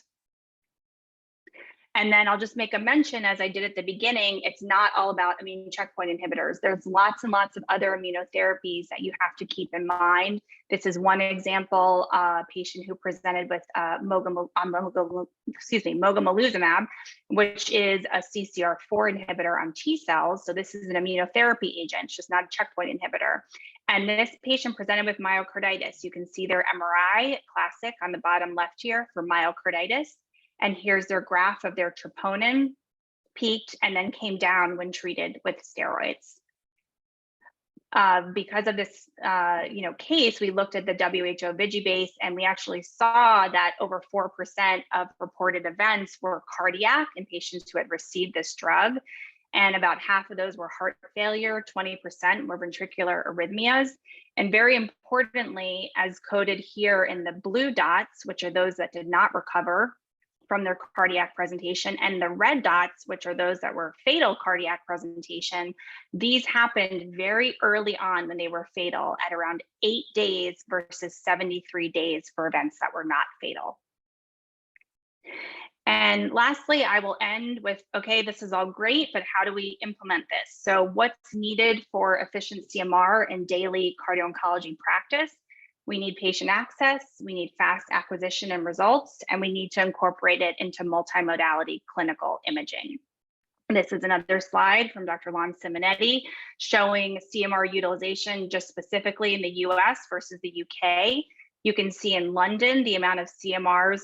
And then I'll just make a mention, as I did at the beginning, it's not all about immune checkpoint inhibitors. There's lots and lots of other immunotherapies that you have to keep in mind. This is one example, a patient who presented with mogamulizumab, which is a CCR4 inhibitor on T cells. So this is an immunotherapy agent, it's just not a checkpoint inhibitor. And this patient presented with myocarditis. You can see their MRI, classic, on the bottom left here for myocarditis. And here's their graph of their troponin, peaked and then came down when treated with steroids. Because of this case, we looked at the WHO Vigibase, and we actually saw that over 4% of reported events were cardiac in patients who had received this drug. And about half of those were heart failure, 20% were ventricular arrhythmias. And very importantly, as coded here in the blue dots, which are those that did not recover from their cardiac presentation, and the red dots, which are those that were fatal cardiac presentation, these happened very early on when they were fatal at around 8 days versus 73 days for events that were not fatal. And lastly, I will end with, okay, this is all great, but how do we implement this? So what's needed for efficient CMR in daily cardio-oncology practice? We need patient access, we need fast acquisition and results, and we need to incorporate it into multimodality clinical imaging. This is another slide from Dr. Lon Simonetti showing CMR utilization just specifically in the US versus the UK. You can see in London, the amount of CMRs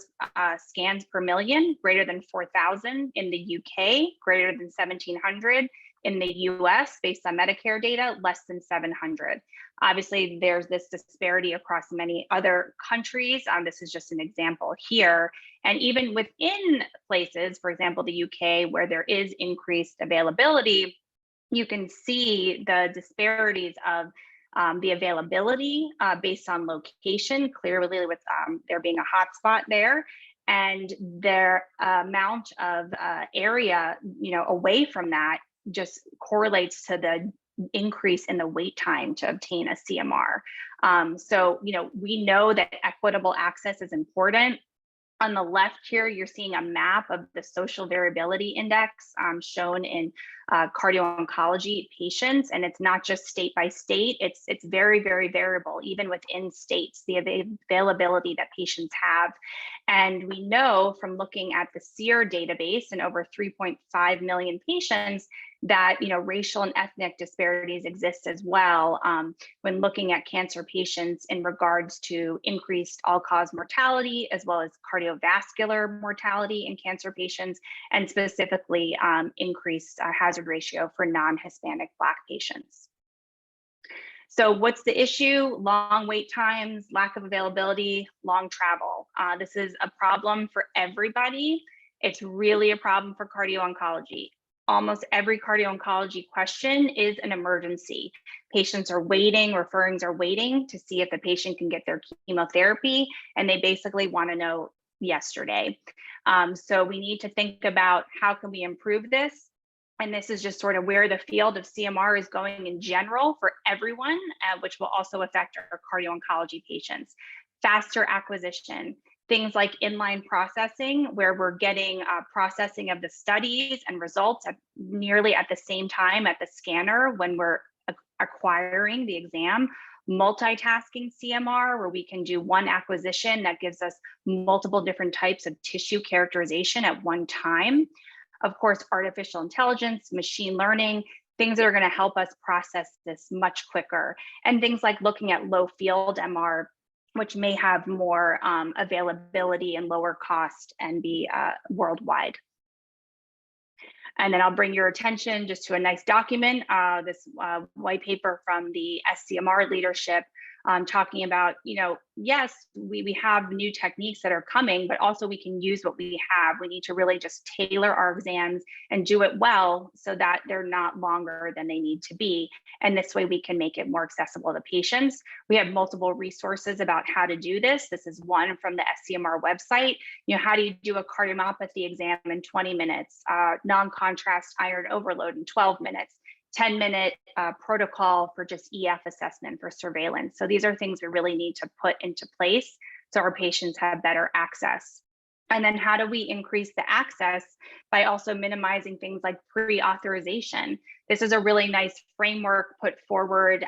scans per million, greater than 4,000. In the UK, greater than 1,700. In the US, based on Medicare data, less than 700. Obviously, there's this disparity across many other countries. This is just an example here. And even within places, for example, the UK, where there is increased availability, you can see the disparities of the availability based on location, clearly with there being a hotspot there, and their amount of area, away from that just correlates to the increase in the wait time to obtain a CMR. So, we know that equitable access is important. On the left here, you're seeing a map of the social variability index shown in cardio-oncology patients, and it's not just state by state, it's very, very variable, even within states, the availability that patients have. And we know from looking at the SEER database in over 3.5 million patients that racial and ethnic disparities exist as well when looking at cancer patients in regards to increased all-cause mortality, as well as cardiovascular mortality in cancer patients, and specifically increased hazard ratio for non-Hispanic Black patients. So what's the issue? Long wait times, lack of availability, long travel. This is a problem for everybody. It's really a problem for cardio-oncology. Almost every cardio-oncology question is an emergency. Patients are waiting, referrings are waiting to see if the patient can get their chemotherapy, and they basically want to know yesterday. So we need to think about how can we improve this. And this is just sort of where the field of CMR is going in general for everyone, which will also affect our cardio-oncology patients. Faster acquisition. Things like inline processing, where we're getting processing of the studies and results nearly at the same time at the scanner when we're acquiring the exam. Multitasking CMR, where we can do one acquisition that gives us multiple different types of tissue characterization at one time. Of course, artificial intelligence, machine learning, things that are going to help us process this much quicker. And things like looking at low field MR, which may have more availability and lower cost and be worldwide. And then I'll bring your attention just to a nice document, this white paper from the SCMR leadership, talking about, yes, we have new techniques that are coming, but also we can use what we have. We need to really just tailor our exams and do it well so that they're not longer than they need to be. And this way we can make it more accessible to patients. We have multiple resources about how to do this. This is one from the SCMR website. How do you do a cardiomyopathy exam in 20 minutes, non-contrast iron overload in 12 minutes, 10-minute protocol for just EF assessment for surveillance. So these are things we really need to put into place so our patients have better access. And then how do we increase the access? By also minimizing things like pre-authorization. This is a really nice framework put forward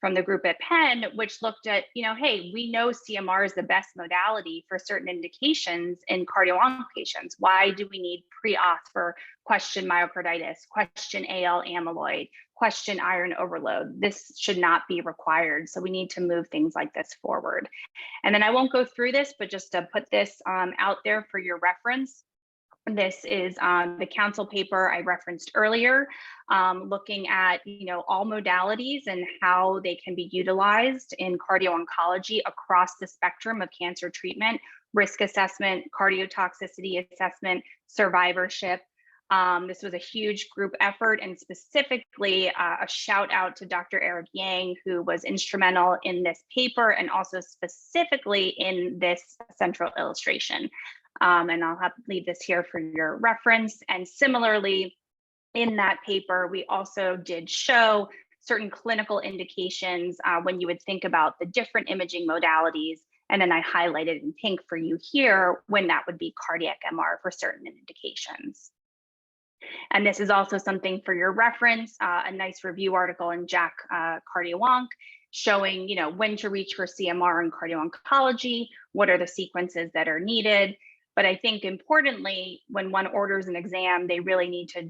from the group at Penn, which looked at, hey, we know CMR is the best modality for certain indications in cardio-onc patients. Why do we need pre-auth for question myocarditis, question AL amyloid, question iron overload? This should not be required. So we need to move things like this forward. And then I won't go through this, but just to put this out there for your reference. This is the council paper I referenced earlier, looking at all modalities and how they can be utilized in cardio-oncology across the spectrum of cancer treatment, risk assessment, cardiotoxicity assessment, survivorship. This was a huge group effort, and specifically a shout out to Dr. Eric Yang, who was instrumental in this paper and also specifically in this central illustration. And I'll leave this here for your reference. And similarly, in that paper, we also did show certain clinical indications when you would think about the different imaging modalities. And then I highlighted in pink for you here when that would be cardiac MR for certain indications. And this is also something for your reference, a nice review article in JACC Cardio-Onc showing when to reach for CMR in cardio-oncology, what are the sequences that are needed. But I think importantly, when one orders an exam, they really need to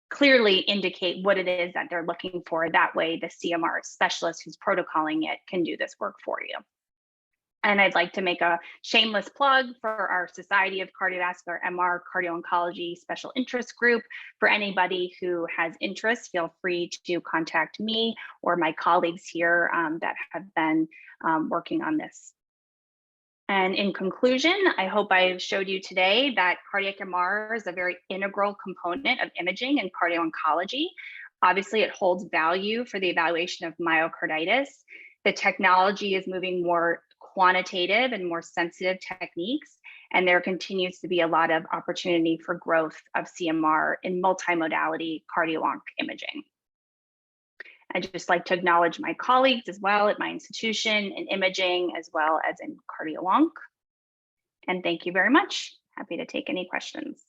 clearly indicate what it is that they're looking for. That way, the CMR specialist who's protocoling it can do this work for you. And I'd like to make a shameless plug for our Society of Cardiovascular MR Cardio-Oncology Special Interest Group. For anybody who has interest, feel free to contact me or my colleagues here that have been working on this. And in conclusion, I hope I've showed you today that cardiac MR is a very integral component of imaging and cardio-oncology. Obviously, it holds value for the evaluation of myocarditis. The technology is moving more quantitative and more sensitive techniques, and there continues to be a lot of opportunity for growth of CMR in multimodality cardio-onc imaging. I'd just like to acknowledge my colleagues as well at my institution in imaging as well as in cardio-onc. And thank you very much. Happy to take any questions.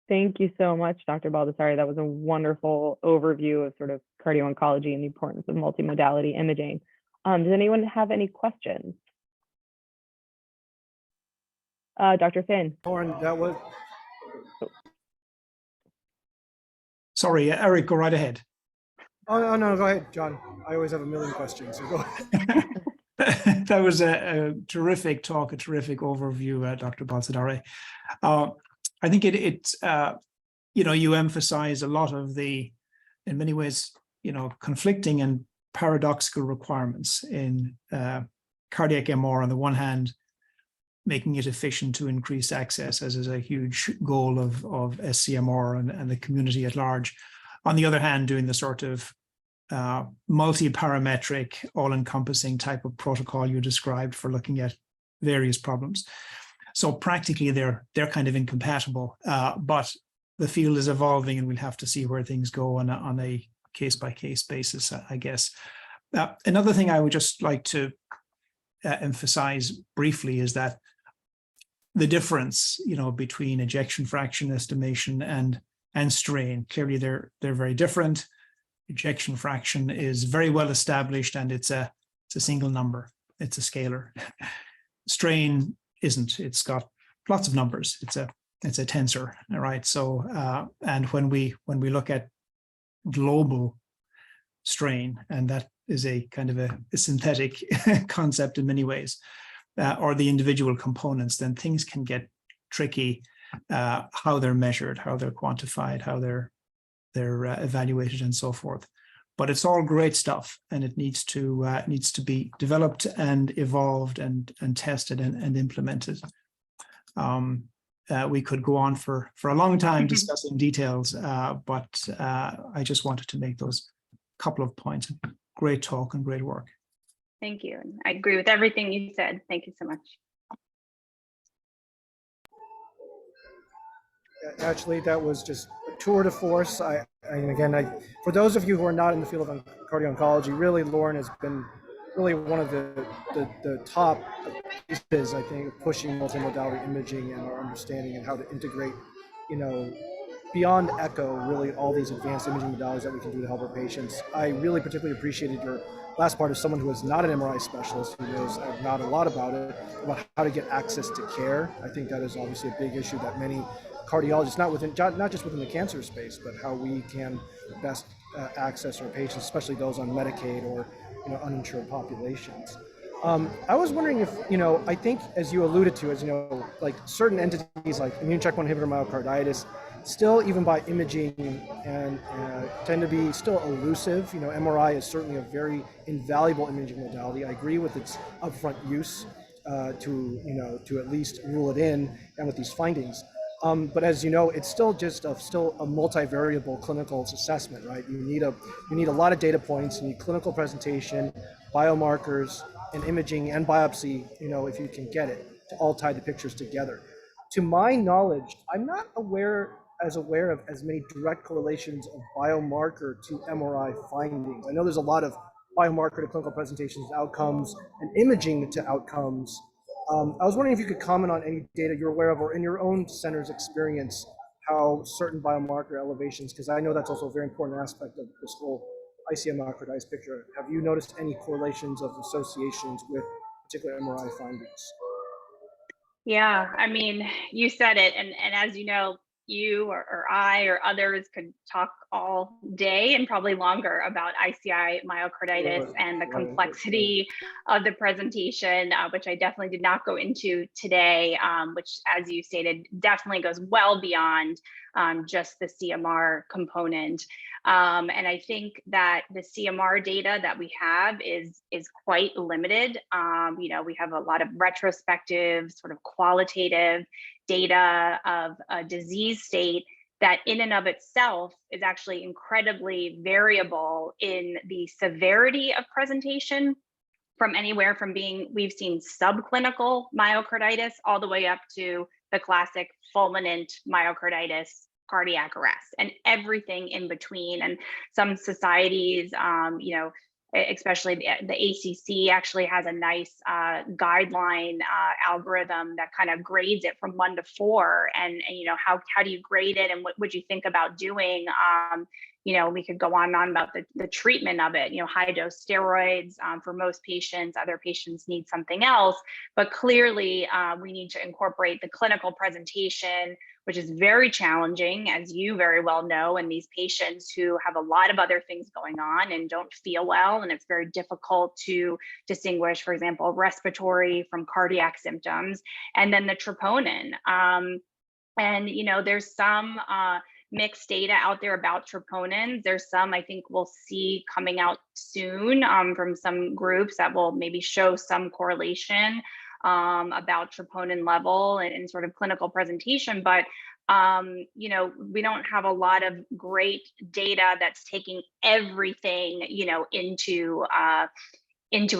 Thank you so much, Dr. Baldassarre. That was a wonderful overview of sort of cardio-oncology and the importance of multimodality imaging. Does anyone have any questions? Dr. Finn. Lauren, that was. Sorry, Eric, go right ahead. Oh, no, go ahead, John. I always have a million questions, so go ahead. That was a terrific talk, a terrific overview, Dr. Baldassarre. I think you emphasize a lot of the, in many ways, conflicting and paradoxical requirements in cardiac MR. On the one hand, making it efficient to increase access, as is a huge goal of SCMR and the community at large. On the other hand, doing the sort of multi-parametric, all-encompassing type of protocol you described for looking at various problems. So practically, they're kind of incompatible, but the field is evolving, and we'll have to see where things go on a case-by-case basis, I guess. Another thing I would just like to emphasize briefly is that the difference, between ejection fraction estimation and strain, clearly they're very different. Ejection fraction is very well established, and it's a single number. It's a scalar. Strain isn't. It's got lots of numbers. It's a tensor, all right? So and when we look at global strain, and that is a kind of a synthetic concept in many ways, or the individual components, then things can get tricky, how they're measured, how they're quantified, how they're evaluated, and so forth. But it's all great stuff, and it needs to be developed and evolved and tested and implemented. We could go on for a long time discussing details, but I just wanted to make those couple of points. Great talk and great work. Thank you. I agree with everything you said. Thank you so much. Actually, that was just a tour de force. For those of you who are not in the field of cardio-oncology, really, Lauren has been really one of the top pieces, I think, of pushing multimodality imaging and our understanding and how to integrate, beyond echo, really all these advanced imaging modalities that we can do to help our patients. I really particularly appreciated your last part as someone who is not an MRI specialist, who knows not a lot about it, about how to get access to care. I think that is obviously a big issue that many cardiologists, not just within the cancer space, but how we can best access our patients, especially those on Medicaid or uninsured populations. I was wondering if, I think as you alluded to, like certain entities like immune checkpoint inhibitor myocarditis, still even by imaging and tend to be still elusive. MRI is certainly a very invaluable imaging modality. I agree with its upfront use to at least rule it in and with these findings. But as you know, it's still just a multivariable clinical assessment, right? You need a lot of data points. You need clinical presentation, biomarkers, and imaging and biopsy. If you can get it, to all tie the pictures together. To my knowledge, I'm not aware of as many direct correlations of biomarker to MRI findings. I know there's a lot of biomarker to clinical presentations, outcomes, and imaging to outcomes. I was wondering if you could comment on any data you're aware of, or in your own center's experience, how certain biomarker elevations, because I know that's also a very important aspect of this whole ICM myocarditis picture. Have you noticed any correlations of associations with particular MRI findings? Yeah, I mean, you said it, and as you know, you or I or others could talk all day and probably longer about ICI myocarditis and the complexity of the presentation, which I definitely did not go into today, which, as you stated, definitely goes well beyond just the CMR component. And I think that the CMR data that we have is quite limited. You know, we have a lot of retrospective, sort of qualitative data of a disease state that in and of itself is actually incredibly variable in the severity of presentation, from anywhere from we've seen subclinical myocarditis all the way up to the classic fulminant myocarditis, cardiac arrest, and everything in between. And some societies, you know, especially the ACC actually has a nice guideline algorithm that kind of grades it from 1 to 4. And you know, how do you grade it, and what would you think about doing? You know, we could go on and on about the treatment of it. You know, high dose steroids for most patients, other patients need something else, but clearly we need to incorporate the clinical presentation, which is very challenging, as you very well know, in these patients who have a lot of other things going on and don't feel well. And it's very difficult to distinguish, for example, respiratory from cardiac symptoms, and then the troponin. And, you know, there's some mixed data out there about troponins. There's some I think we'll see coming out soon from some groups that will maybe show some correlation about troponin level and sort of clinical presentation. But, you know, we don't have a lot of great data that's taking everything, you know, into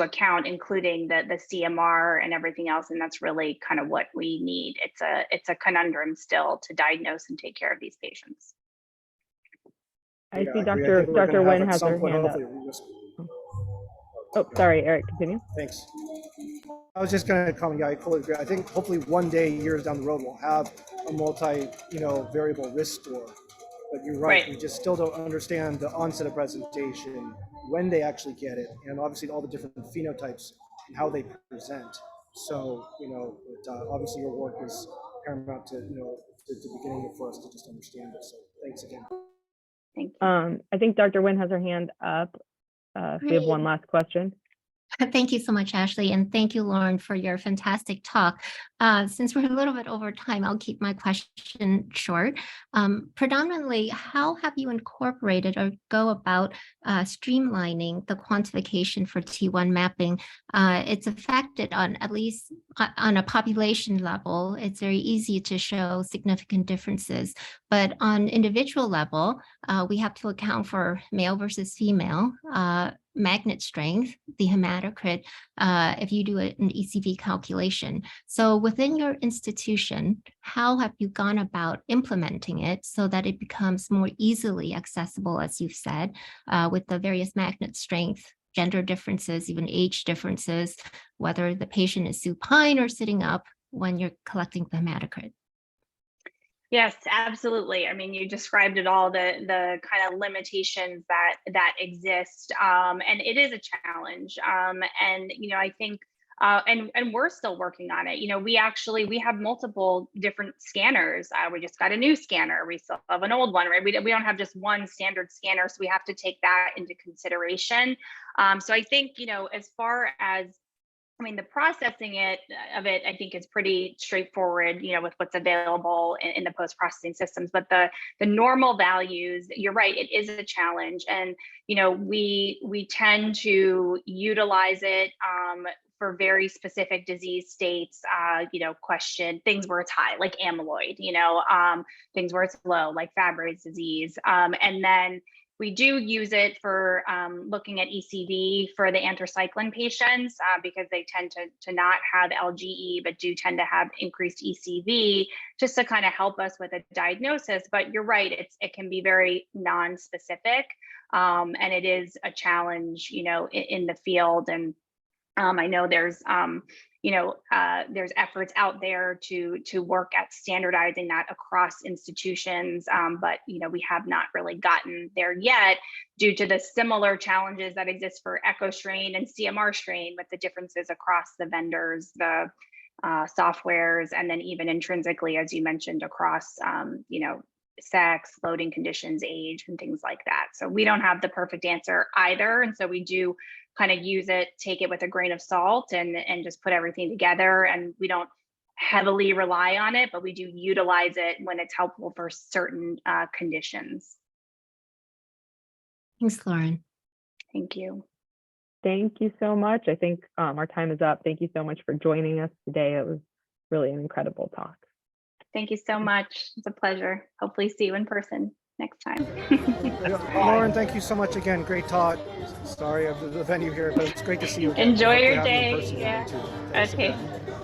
account, including the CMR and everything else. And that's really kind of what we need. It's a conundrum still to diagnose and take care of these patients. I see Dr. Nguyen has her hand up. Oh, sorry, Eric, continue. Thanks. I was just going to comment. Yeah, I fully agree. I think hopefully one day, years down the road, we'll have a variable risk score. But you're right. We just still don't understand the onset of presentation, when they actually get it, and obviously all the different phenotypes and how they present. So, you know, obviously your work is paramount to, you know, to beginning for us to just understand it. So thanks again. Thank you. I think Dr. Nguyen has her hand up. If we have one last question. Thank you so much, Ashley, and thank you, Lauren, for your fantastic talk. Since we're a little bit over time, I'll keep my question short. Predominantly, how have you incorporated or go about streamlining the quantification for T1 mapping? It's affected on at least on a population level. It's very easy to show significant differences, but on individual level, we have to account for male versus female, magnet strength, the hematocrit, if you do an ECV calculation. So within your institution, how have you gone about implementing it so that it becomes more easily accessible, as you've said, with the various magnet strength, gender differences, even age differences, whether the patient is supine or sitting up when you're collecting the hematocrit? Yes, absolutely. I mean, you described it all, the kind of limitations that exist, and it is a challenge. And you know, I think, and we're still working on it. You know, we have multiple different scanners. We just got a new scanner. We still have an old one, right? We don't have just one standard scanner, so we have to take that into consideration. So I think, you know, as far as the processing of it, I think is pretty straightforward, you know, with what's available in the post-processing systems. But the normal values, you're right, it is a challenge. And, you know, we tend to utilize it for very specific disease states, you know, question things where it's high, like amyloid, you know, things where it's low, like Fabry's disease. And then we do use it for looking at ECV for the anthracycline patients because they tend to not have LGE, but do tend to have increased ECV, just to kind of help us with a diagnosis. But you're right, it can be very non-specific, and it is a challenge, you know, in the field. And I know there's you know, there's efforts out there to work at standardizing that across institutions, but you know, we have not really gotten there yet due to the similar challenges that exist for echo strain and CMR strain with the differences across the vendors, the softwares, and then even intrinsically, as you mentioned, across, sex, loading conditions, age, and things like that. So we don't have the perfect answer either. And so we do kind of use it, take it with a grain of salt, and just put everything together. And we don't heavily rely on it, but we do utilize it when it's helpful for certain conditions. Thanks, Lauren. Thank you. Thank you so much. I think our time is up. Thank you so much for joining us today. It was really an incredible talk. Thank you so much. It's a pleasure. Hopefully see you in person next time. Lauren, thank you so much again. Great talk. Sorry of the venue here, but it's great to see you again. Enjoy your Hopefully have you in day. person Yeah. again, too. Thanks Okay. again.